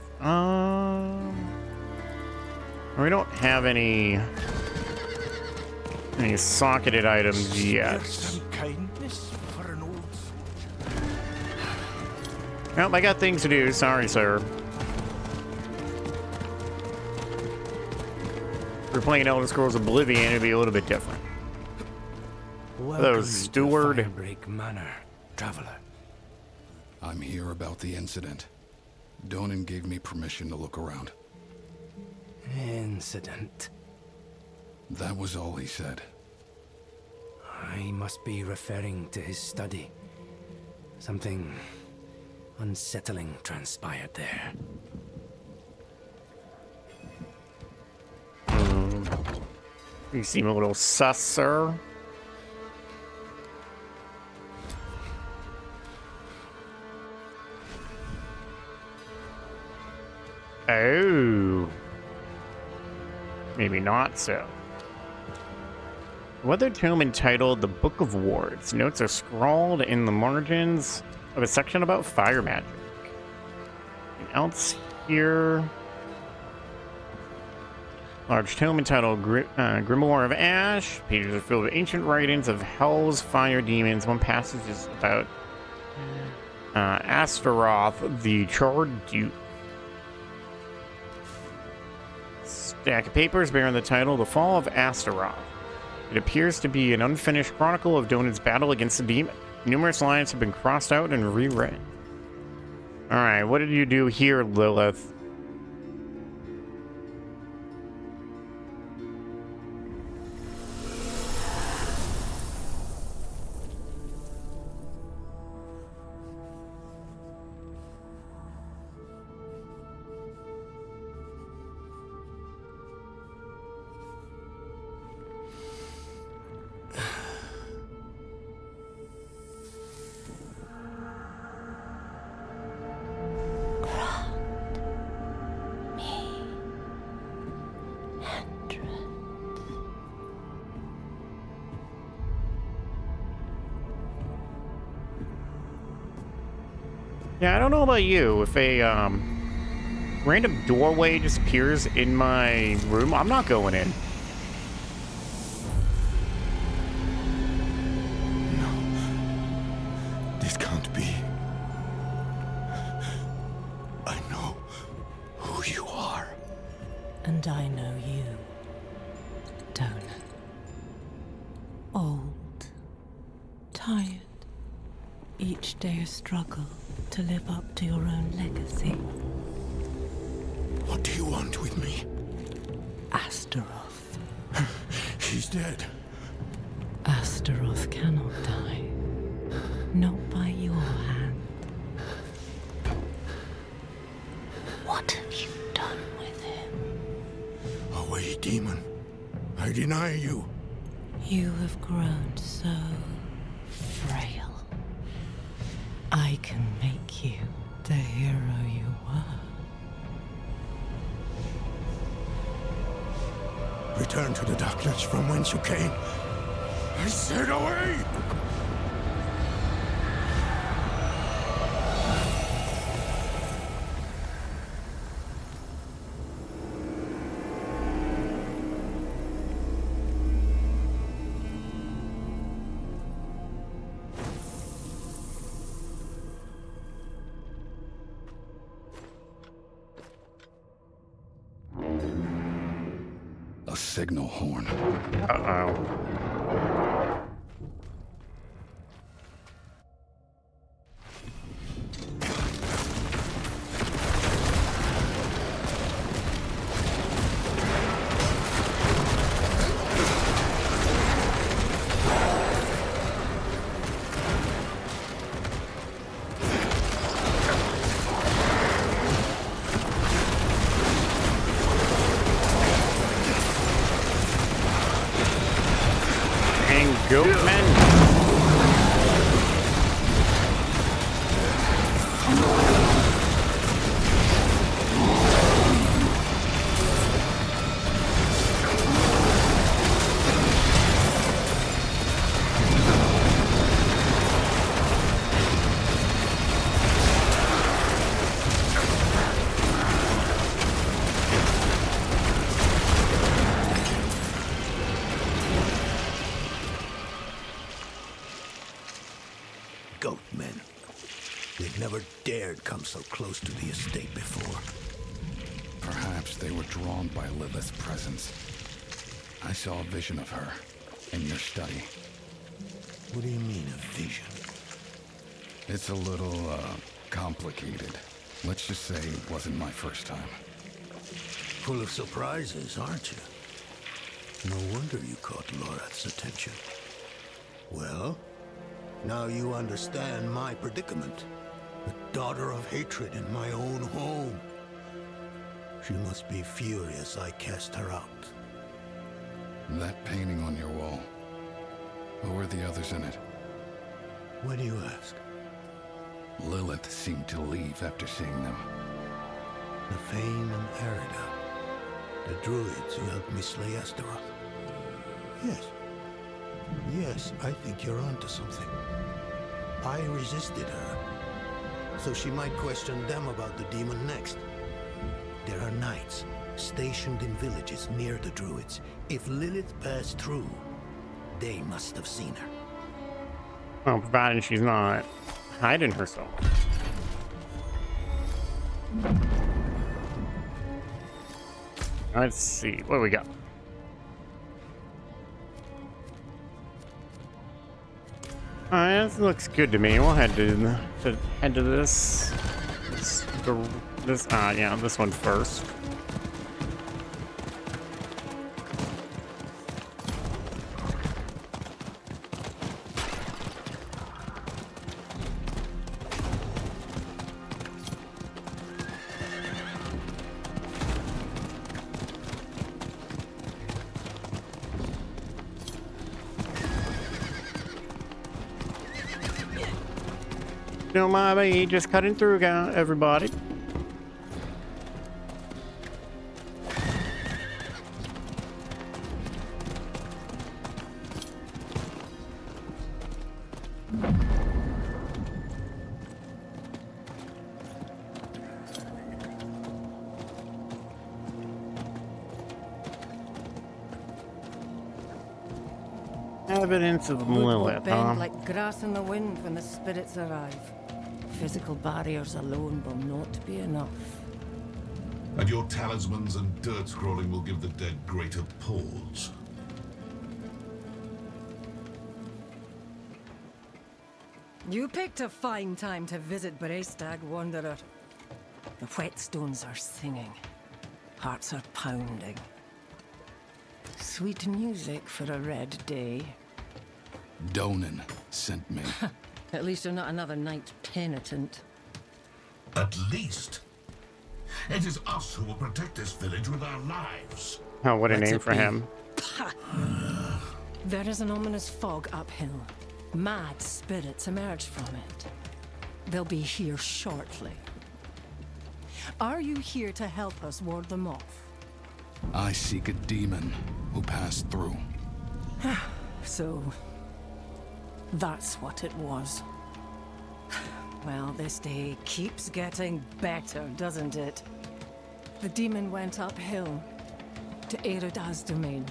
We don't have any socketed items yet. Some kindness for an old soldier. Nope, I got things to do. Sorry, sir. If we're playing Elder Scrolls Oblivion, it'd be a little bit different. Hello, steward. Firebreak Manor, traveler. I'm here about the incident. Donan gave me permission to look around. Incident. That was all he said. I must be referring to his study. Something unsettling transpired there. You seem a little sus, sir. Oh. Maybe not so. Weather tome entitled The Book of Wards. Notes are scrawled in the margins of a section about fire magic. And else here... Large tome entitled Grimoire of Ash. Pages are filled with ancient writings of hell's fire demons. One passage is about Astaroth, the Charred Duke. Stack of papers bearing the title The Fall of Astaroth. It appears to be an unfinished chronicle of Donan's battle against the demon. Numerous lines have been crossed out and rewritten. Alright, what did you do here, Lilith? Yeah, I don't know about you. If a random doorway just appears in my room, I'm not going in. No. This can't be. I know who you are. And I know you, Donan. Old, tired, each day a struggle to live up to your own legacy. What do you want with me? Astaroth. He's dead. Astaroth cannot die. Not by your hand. What have you done with him? Away, demon. I deny you. You have grown so frail. I can make you the hero you were. Return to the darkness from whence you came. I said away! A signal horn. Uh-oh. Goatmen. goat men. They've never dared come so close to the estate before. Perhaps they were drawn by Lilith's presence. I saw a vision of her in your study. What do you mean, a vision? It's a little, complicated. Let's just say it wasn't my first time. Full of surprises, aren't you? No wonder you caught Lorath's attention. Well, now you understand my predicament. The daughter of hatred in my own home. She must be furious I cast her out. That painting on your wall. Who are the others in it? Why do you ask? Lilith seemed to leave after seeing them. Nefane and Erida. The druids who helped me slay Astaroth. Yes. Yes, I think you're onto something. I resisted her, so she might question them about the demon next. There are knights stationed in villages near the druids. If Lilith passed through, they must have seen her. Well, provided she's not hiding herself. Let's see what we got. Alright, this looks good to me. We'll head to this. Yeah, this one first. Don't mind me, just cutting through, everybody. Evidence of Lilith, bend like grass in the wind when the spirits arrive. Physical barriers alone will not be enough. And your talismans and dirt scrolling will give the dead greater pause. You picked a fine time to visit Brestag, Wanderer. The whetstones are singing. Hearts are pounding. Sweet music for a red day. Donan sent me. At least you're not another knight penitent. At least. It is us who will protect this village with our lives. Oh, what a name for him. There is an ominous fog uphill. Mad spirits emerge from it. They'll be here shortly. Are you here to help us ward them off? I seek a demon who passed through. So, that's what it was. Well, this day keeps getting better, doesn't it? The demon went uphill to Erida's domain.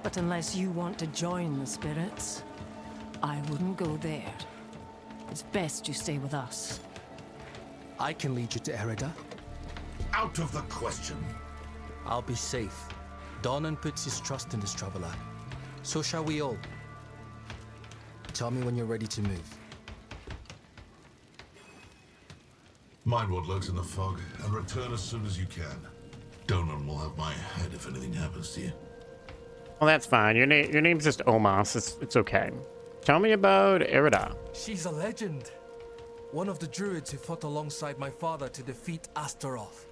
But unless you want to join the spirits, I wouldn't go there. It's best you stay with us. I can lead you to Erida. Out of the question. I'll be safe. Donan puts his trust in this traveler. So shall we all. Tell me when you're ready to move. Mind what lurks in the fog, and return as soon as you can. Donan will have my head if anything happens to you. Well, that's fine. Your name's just Omos. It's okay. Tell me about Erida. She's a legend. One of the druids who fought alongside my father to defeat Astaroth.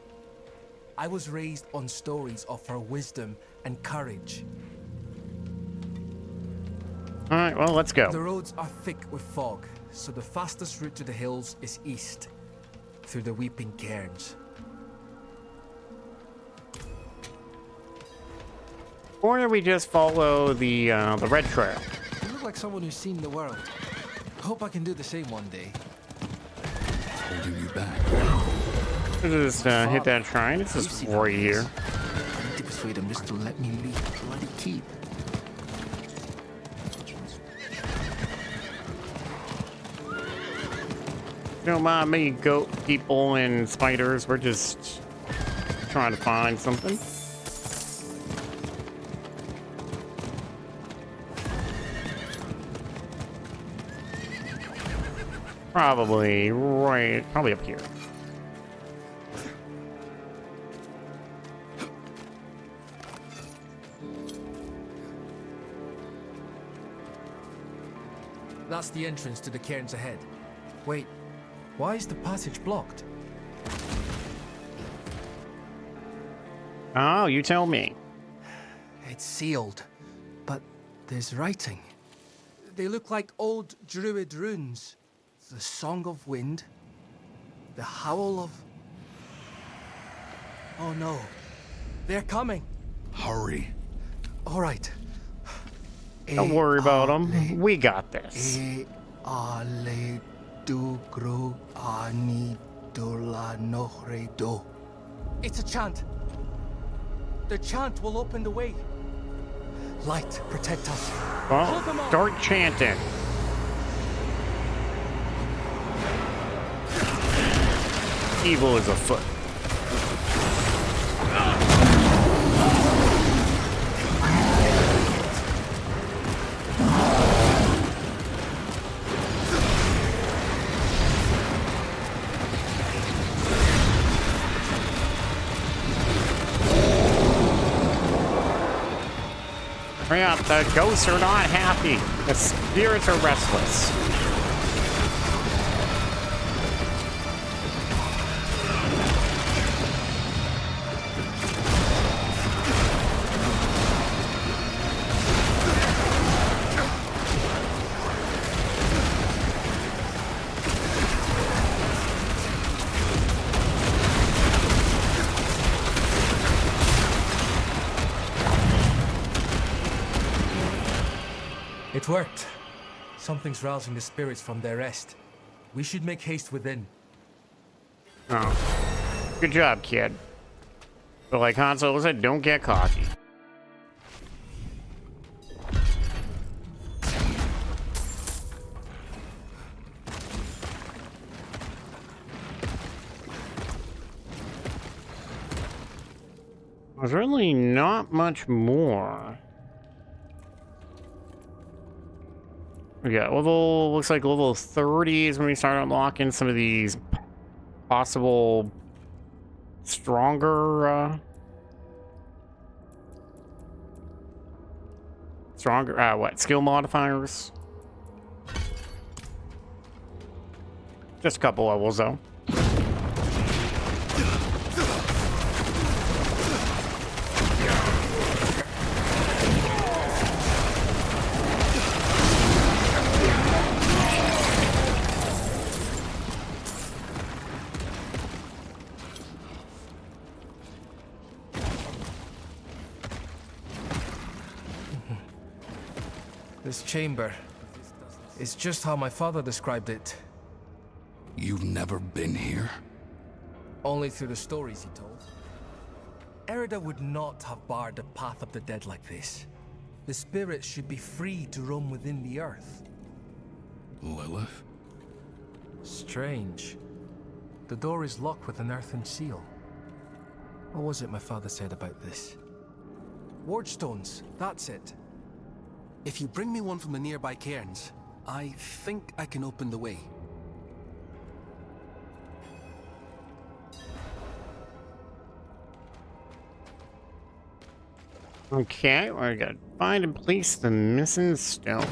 I was raised on stories of her wisdom and courage. All right, well, let's go. The roads are thick with fog, so the fastest route to the hills is east, through the Weeping Cairns. Or do we just follow the red trail? You look like someone who's seen the world. Hope I can do the same one day. Holding you back. Just hit that shrine. It's just right here. I need to persuade him just to let me leave the bloody keep. Don't mind me, goat people and spiders. We're just trying to find something. Probably up here. That's the entrance to the cairns ahead. Wait, why is the passage blocked? Oh, you tell me. It's sealed, but there's writing. They look like old druid runes. The Song of Wind, the Howl of... Oh no, they're coming. Hurry. All right. Don't worry about them. We got this. It's a chant. The chant will open the way. Light, protect us. Well, start chanting. Evil is afoot. Yeah, the ghosts are not happy. The spirits are restless. It worked. Something's rousing the spirits from their rest. We should make haste within. Oh. Good job, kid. But like Han Solo said, don't get cocky. There's really not much more. Yeah, looks like level 30 is when we start unlocking some of these possible stronger, skill modifiers? Just a couple levels, though. This chamber is just how my father described it. You've never been here? Only through the stories he told. Erida would not have barred the path of the dead like this. The spirits should be free to roam within the earth. Lilith? Strange. The door is locked with an earthen seal. What was it my father said about this? Ward stones, that's it. If you bring me one from the nearby cairns, I think I can open the way. Okay, we gotta find and place the missing stone.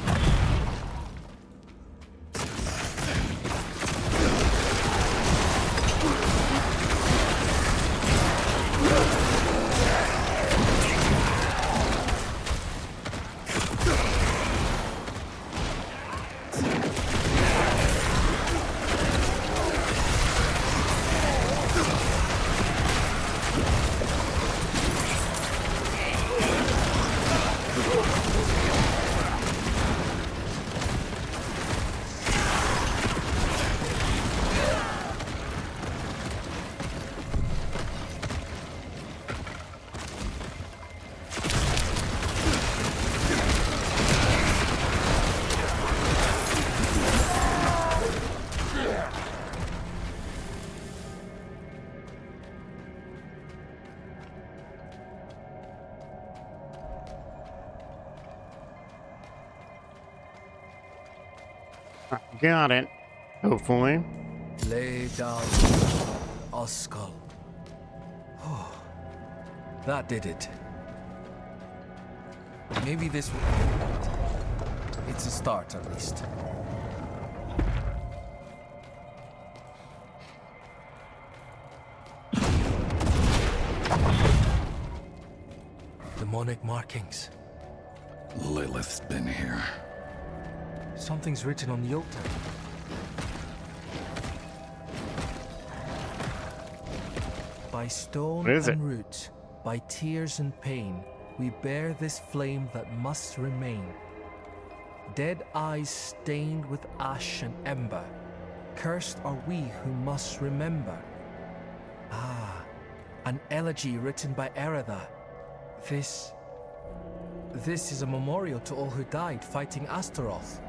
Got it. Hopefully. Lay down a skull. Oh, that did it. Maybe this will... It's a start, at least. Demonic markings. Lilith's been here. Something's written on the altar. By stone and roots, by tears and pain, we bear this flame that must remain. Dead eyes stained with ash and ember, cursed are we who must remember. Ah, an elegy written by Erida. This is a memorial to all who died fighting Astaroth.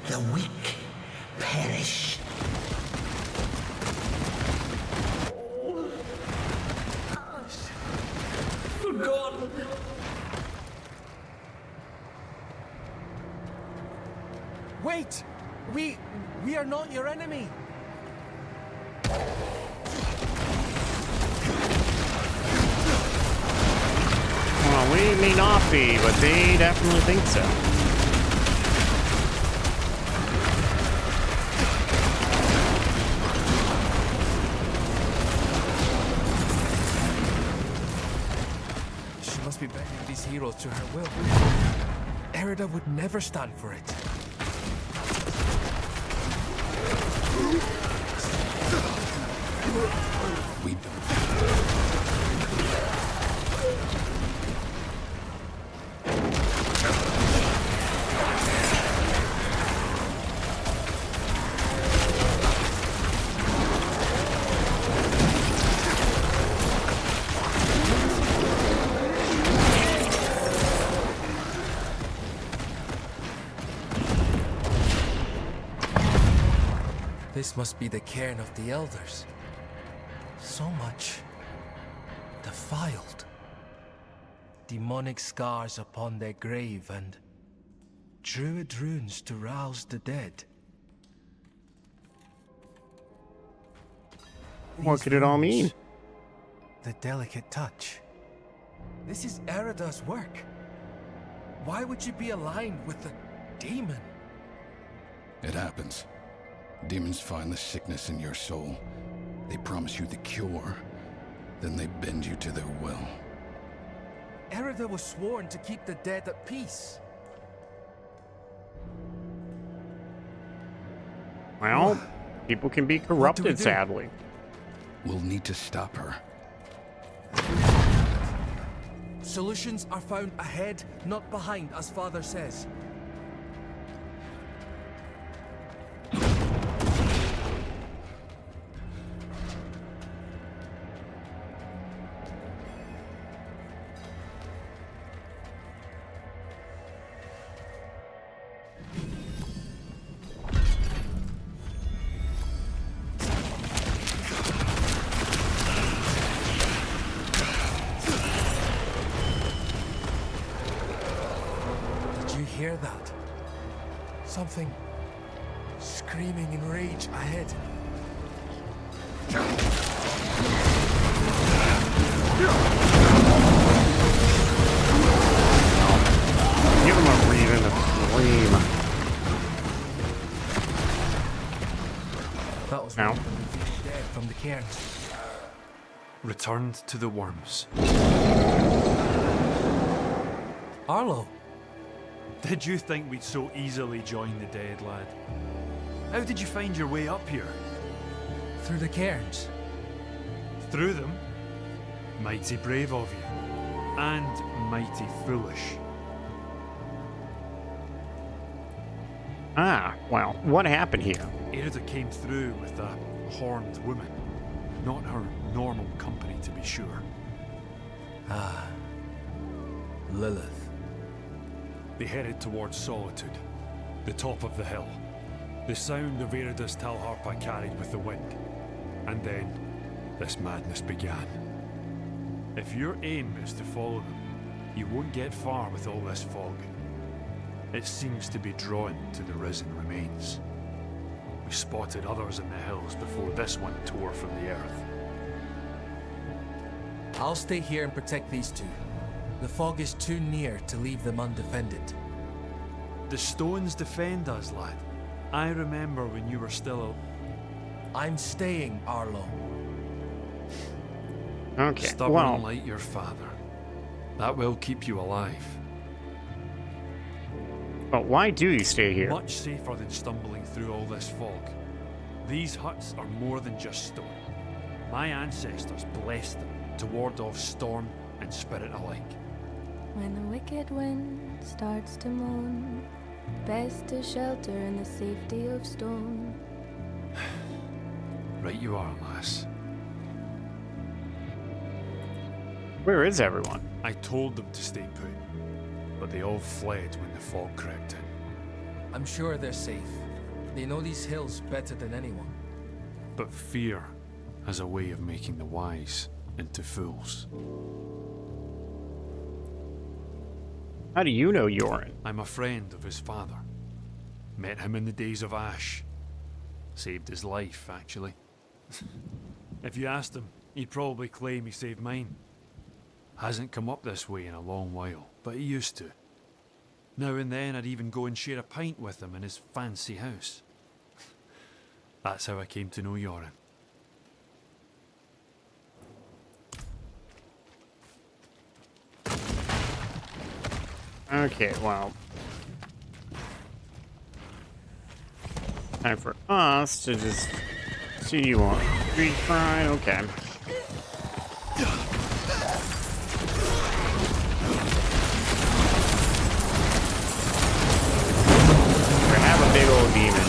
The weak perish. Forgotten. Wait! We are not your enemy! Well, we may not be, but they definitely think so. She must be bending these heroes to her will. Erida would never stand for it. We don't. This must be the cairn of the elders. So much defiled. Demonic scars upon their grave and druid runes to rouse the dead. What could it all mean? The delicate touch. This is Erida's work. Why would you be aligned with a demon? It happens. Demons find the sickness in your soul. They promise you the cure, then they bend you to their will. Erida was sworn to keep the dead at peace. Well, people can be corrupted, sadly. We'll need to stop her. Solutions are found ahead, not behind, as Father says. Hear that? Something screaming in rage ahead. Give him a reason to scream. That was now dead from the cairns. Returned to the worms. Arlo. Did you think we'd so easily join the dead, lad? How did you find your way up here? Through the cairns. Through them? Mighty brave of you. And mighty foolish. Ah, well, what happened here? Erida came through with a horned woman. Not her normal company, to be sure. Ah. Lilith. They headed towards Solitude, the top of the hill. The sound of Erida's Talharpa carried with the wind. And then, this madness began. If your aim is to follow them, you won't get far with all this fog. It seems to be drawn to the risen remains. We spotted others in the hills before this one tore from the earth. I'll stay here and protect these two. The fog is too near to leave them undefended. The stones defend us, lad. I remember when you were still I'm staying, Arlo. Okay, stubborn well, like your father. That will keep you alive. but why do you stay here? Much safer than stumbling through all this fog. These huts are more than just stone. My ancestors blessed them to ward off storm and spirit alike. When the wicked wind starts to moan, best to shelter in the safety of stone. Right you are, lass. Where is everyone? I told them to stay put, but they all fled when the fog crept in. I'm sure they're safe. They know these hills better than anyone. But fear has a way of making the wise into fools. How do you know Yoren? I'm a friend of his father. Met him in the days of Ash. Saved his life, actually. If you asked him, he'd probably claim he saved mine. Hasn't come up this way in a long while, but he used to. Now and then I'd even go and share a pint with him in his fancy house. That's how I came to know Yoren. Okay, well. Time for us to just see you on street pride. Okay. We're gonna have a big old demon.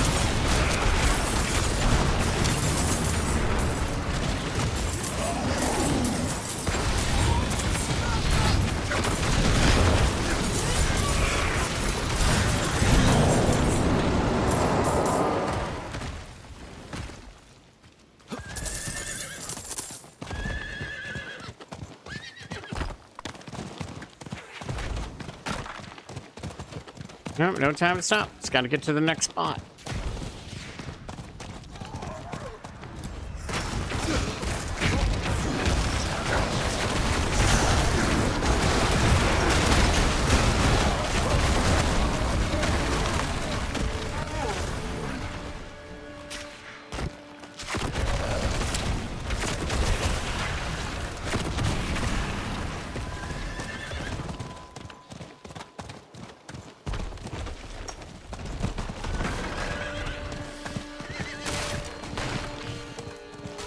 Nope, no time to stop. Just gotta get to the next spot.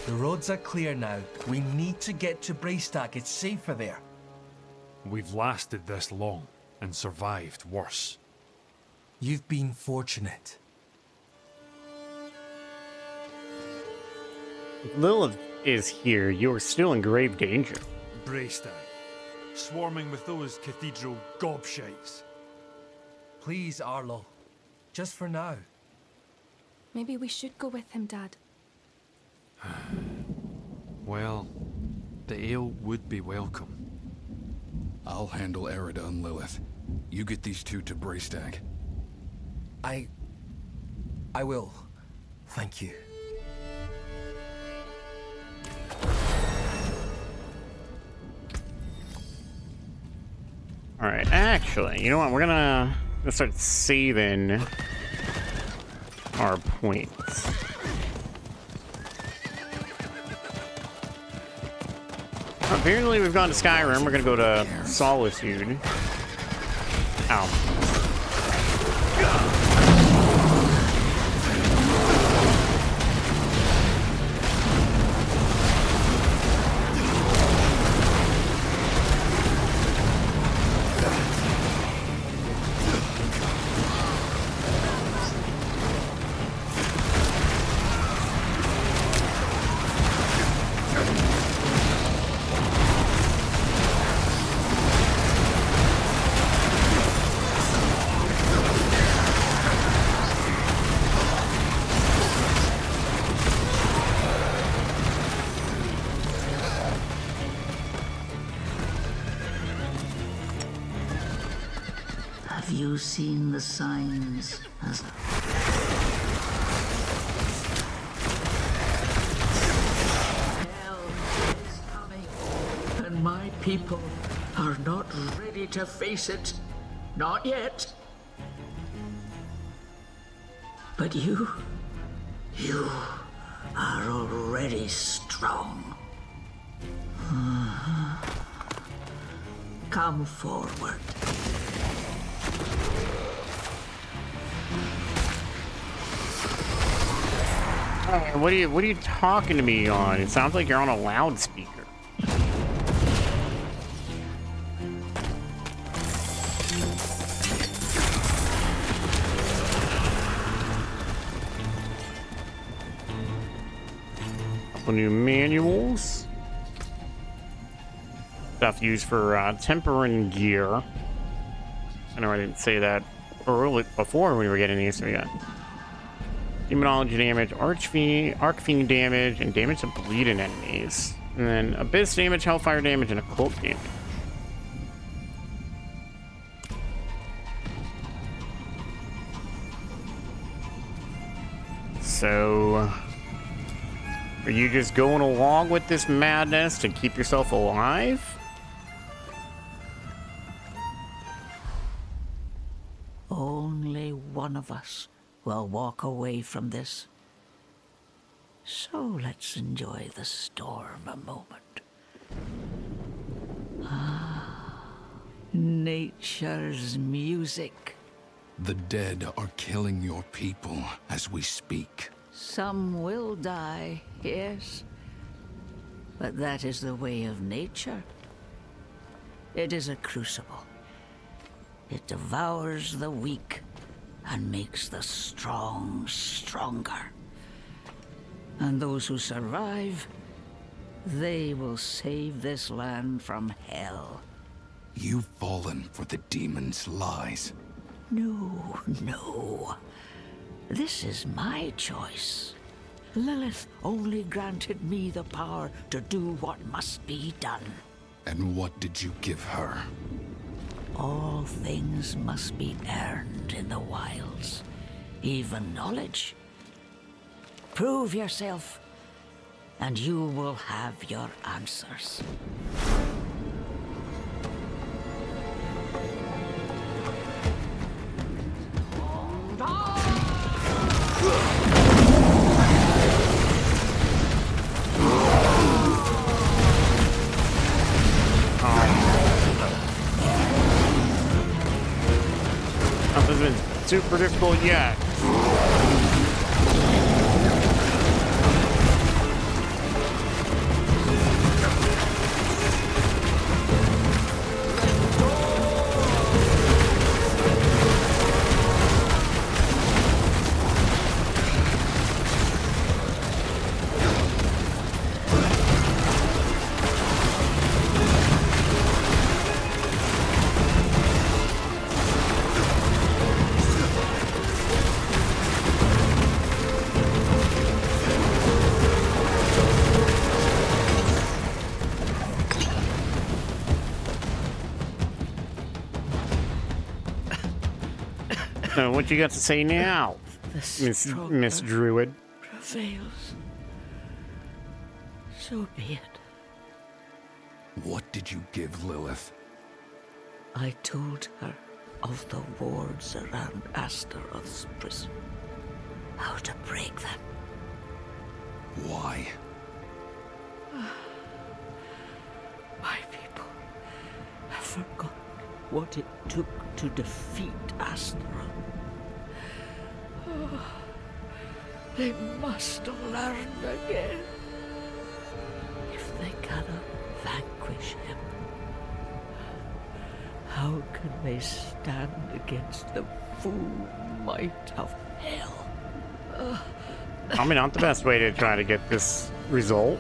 The roads are clear now. We need to get to Braystack. It's safer there. We've lasted this long and survived worse. You've been fortunate. If Lilith is here, you're still in grave danger. Braystack, swarming with those cathedral gobshites. Please, Arlo. Just for now. Maybe we should go with him, Dad. Well, the ale would be welcome. I'll handle Erida and Lilith. You get these two to Braystack. I will. Thank you. Alright, actually, you know what? We're gonna start saving our points. Apparently we've gone to Skyrim. We're gonna go to Solitude. Ow. Have you seen the signs as a... Hell is coming, and my people are not ready to face it. Not yet. But you are already strong. Come forward. What are you talking to me on? It sounds like you're on a loudspeaker. Couple new manuals. Stuff used for tempering gear. I know I didn't say that early before we were getting these, so we got demonology damage, arcfiend damage, and damage to bleeding enemies. And then abyss damage, hellfire damage, and occult damage. So, are you just going along with this madness to keep yourself alive? Only one of us will walk away from this. So let's enjoy the storm a moment. Nature's music. The dead are killing your people as we speak. Some will die, yes. But that is the way of nature. It is a crucible. It devours the weak and makes the strong stronger. And those who survive, they will save this land from hell. You've fallen for the demon's lies. No, no. This is my choice. Lilith only granted me the power to do what must be done. And what did you give her? All things must be earned in the wilds, even knowledge. Prove yourself, and you will have your answers. Nothing's been super difficult yet. So what you got to say now, Miss Druid? Prevails. So be it. What did you give Lilith? I told her of the wards around Astaroth's prison. How to break them. Why? My people have forgotten what it took to defeat Astaroth. They must learn again. If they cannot vanquish him, how can they stand against the full might of hell? Probably not the best way to try to get this result.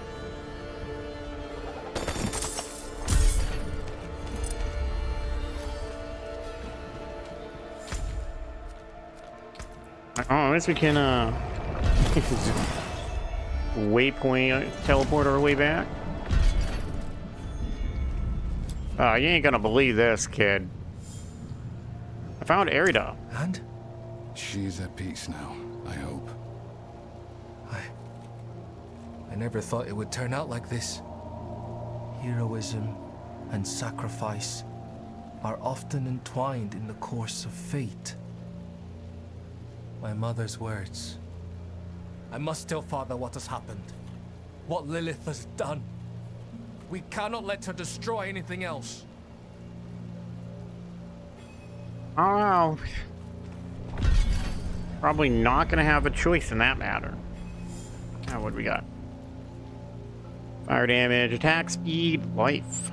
Oh, I guess we can, waypoint teleport our way back. You ain't gonna believe this, kid. I found Erida. And? She's at peace now, I hope. I never thought it would turn out like this. Heroism and sacrifice are often entwined in the course of fate. My mother's words. I must tell Father what has happened. What Lilith has done. We cannot let her destroy anything else. Oh, probably not going to have a choice in that matter. Now, what do we got? Fire damage, attack speed, life.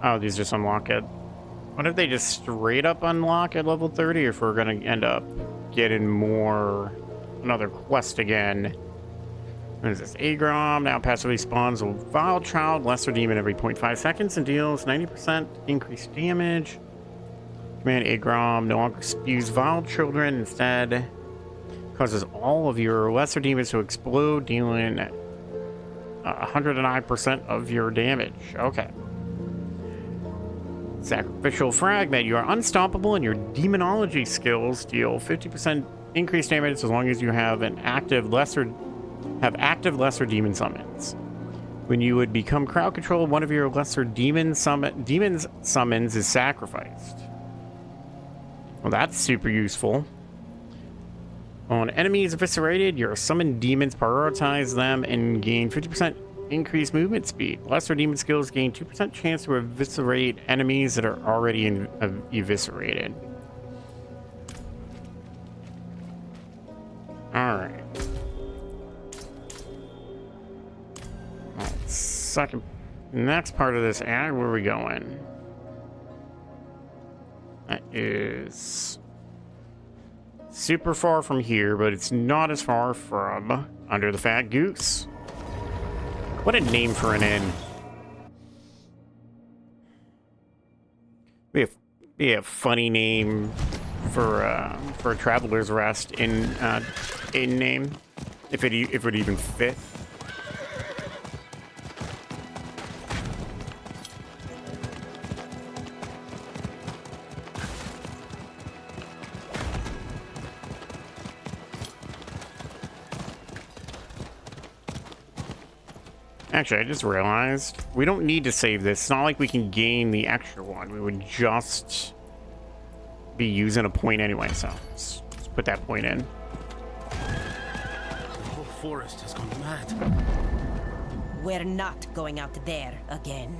Oh, these just unlock it. What if they just straight up unlock at level 30, or if we're gonna end up getting another quest again? What is this? Agrom now passively spawns a vile child, lesser demon every 0.5 seconds and deals 90% increased damage. Command Agrom no longer spews vile children, instead causes all of your lesser demons to explode, dealing 109% of your damage. Okay. Sacrificial Fragment. You are unstoppable, and your demonology skills deal 50% increased damage as long as you have active lesser demon summons. When you would become crowd control, one of your lesser demons summons is sacrificed. Well, that's super useful. On enemies eviscerated, your summoned demons prioritize them and gain 50% increased movement speed. Lesser demon skills gain 2% chance to eviscerate enemies that are already eviscerated. Alright. Second, next part of this ad, where are we going? That is super far from here, but it's not as far from Under the Fat Goose. What a name for an inn. Be a funny name for a Traveler's Rest inn name, if it even fit. Actually, I just realized we don't need to save this. It's not like we can gain the extra one. We would just be using a point anyway, so let's put that point in. The whole forest has gone mad. We're not going out there again.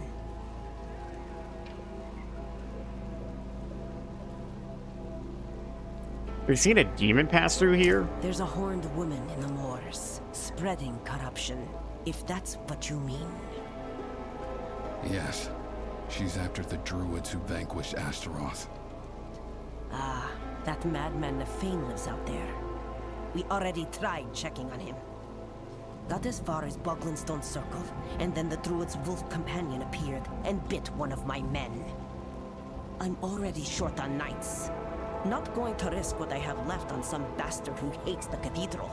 We've seen a demon pass through here. There's a horned woman in the moors, spreading corruption. If that's what you mean. Yes. She's after the druids who vanquished Astaroth. Ah, that madman Nefane lives out there. We already tried checking on him. Got as far as Boglinstone Circle, and then the druid's wolf companion appeared and bit one of my men. I'm already short on knights. Not going to risk what I have left on some bastard who hates the cathedral.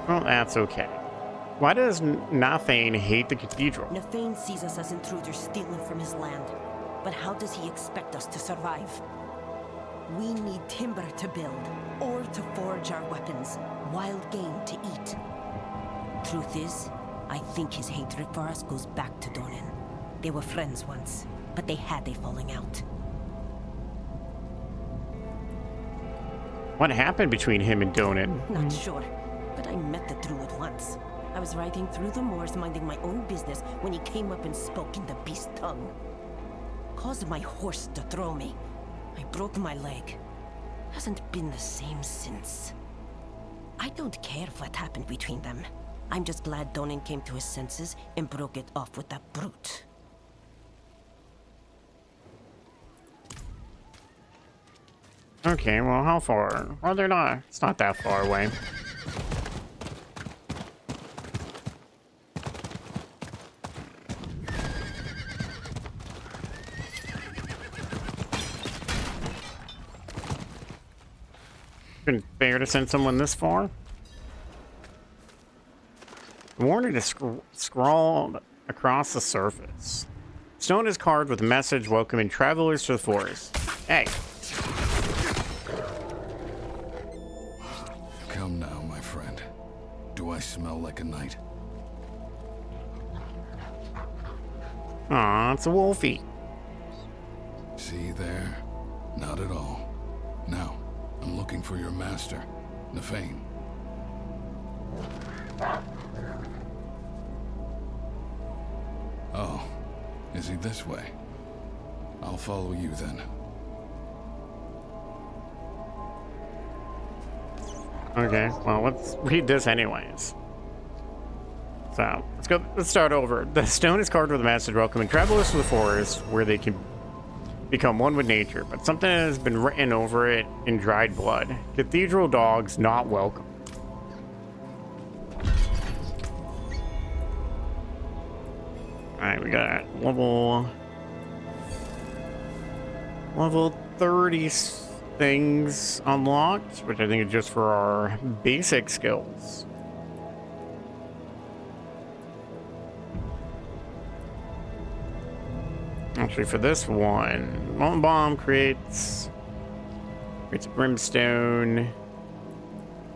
Well, that's okay. Why does Nefane hate the cathedral? Nefane sees us as intruders stealing from his land. But how does he expect us to survive? We need timber to build, ore to forge our weapons, wild game to eat. Truth is, I think his hatred for us goes back to Donan. They were friends once, but they had a falling out. What happened between him and Donan? Not sure. But I met the druid once. I was riding through the moors minding my own business when he came up and spoke in the beast tongue. Caused my horse to throw me. I broke my leg. Hasn't been the same since. I don't care what happened between them. I'm just glad Donan came to his senses and broke it off with that brute. Okay, well, how far? Well, they're not. It's not that far away. been fair to send someone this far. Warning is scrawled across the surface. Stone is carved with a message welcoming travelers to the forest. Hey. Come now, my friend. Do I smell like a knight? Aw, it's a wolfie. See there? Not at all. Now, I'm looking for your master, Nefane. Oh, is he this way? I'll follow you then. Okay, well, let's read this anyways. So, let's start over. The stone is carved with a message welcoming travelers to the forest where they can become one with nature, but something has been written over it in dried blood. Cathedral dogs not welcome. Alright, we got level 30 things unlocked, which I think is just for our basic skills. Actually, for this one, Molten Bomb creates a brimstone. I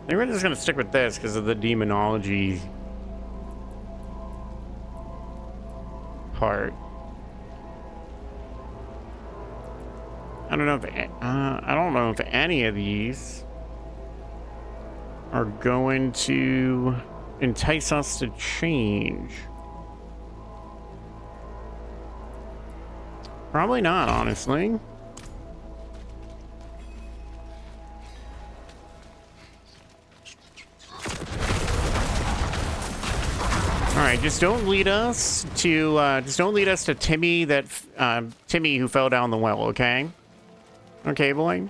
think we're just gonna stick with this because of the demonology part. I don't know if any of these are going to entice us to change. Probably not, honestly. All right, just don't lead us to Timmy Timmy who fell down the well, okay? Okay, boy.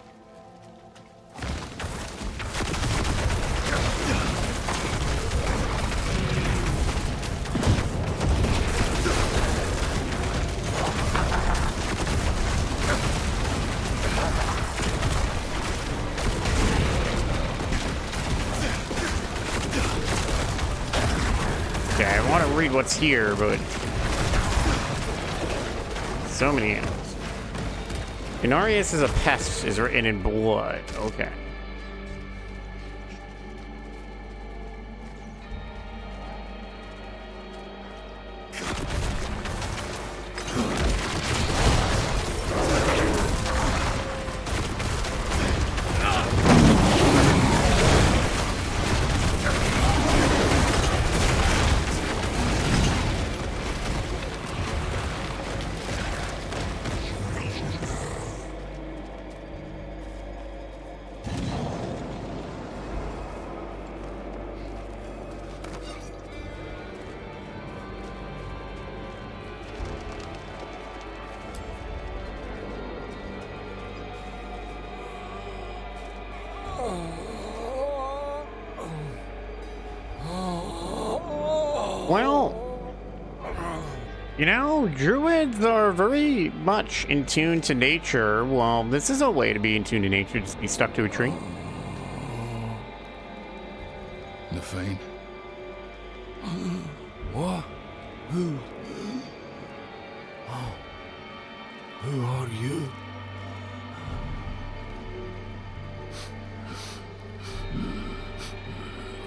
Okay, I want to read what's here, but so many animals. Inarius is a pest is written in blood. Okay. Well, you know, druids are very much in tune to nature. Well, this is a way to be in tune to nature, just be stuck to a tree. Nefane? What? Who? Oh. Who are you?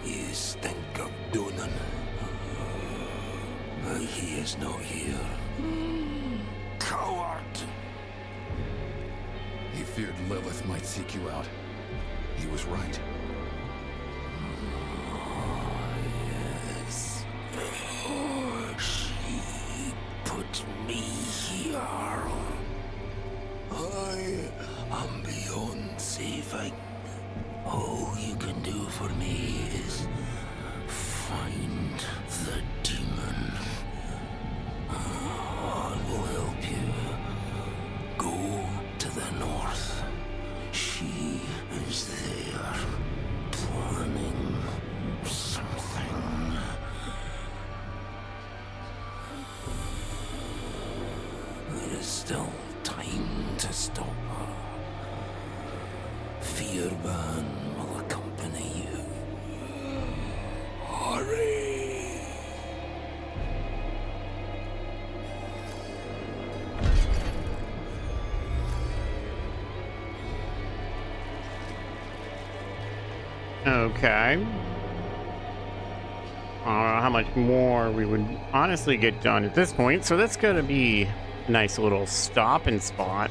You stink of Dunan. But he is not here. Coward! He feared Lilith might seek you out. He was right. Yes. She put me here. I am beyond saving. All you can do for me is find the demon. I will help you. Go to the north. She is there, planning something. There is still time to stop her. Fearban will Okay. I don't know how much more we would honestly get done at this point, so that's gonna be a nice little stopping spot.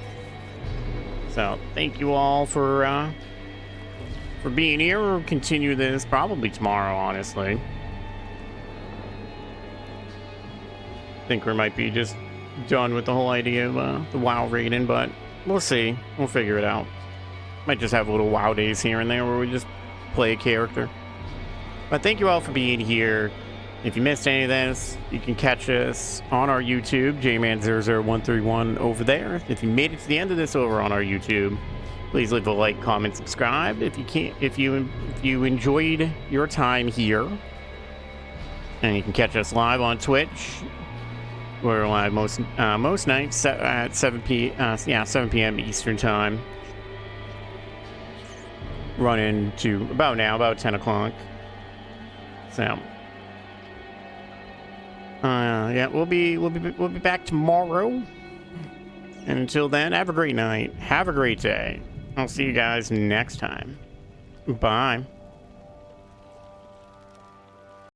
So thank you all for being here. We'll continue this probably tomorrow, honestly. I think we might be just done with the whole idea of the WoW raiding, but we'll see. We'll figure it out. Might just have little WoW days here and there where we just play a character. But thank you all for being here. If you missed any of this, you can catch us on our YouTube, JMan00131 over there. If you made it to the end of this over on our YouTube, please leave a like, comment, subscribe. If you enjoyed your time here, and you can catch us live on Twitch. We're live most nights at 7 p.m. Eastern time. Running to about 10 o'clock. So, yeah, we'll be back tomorrow. And until then, have a great night. Have a great day. I'll see you guys next time. Bye.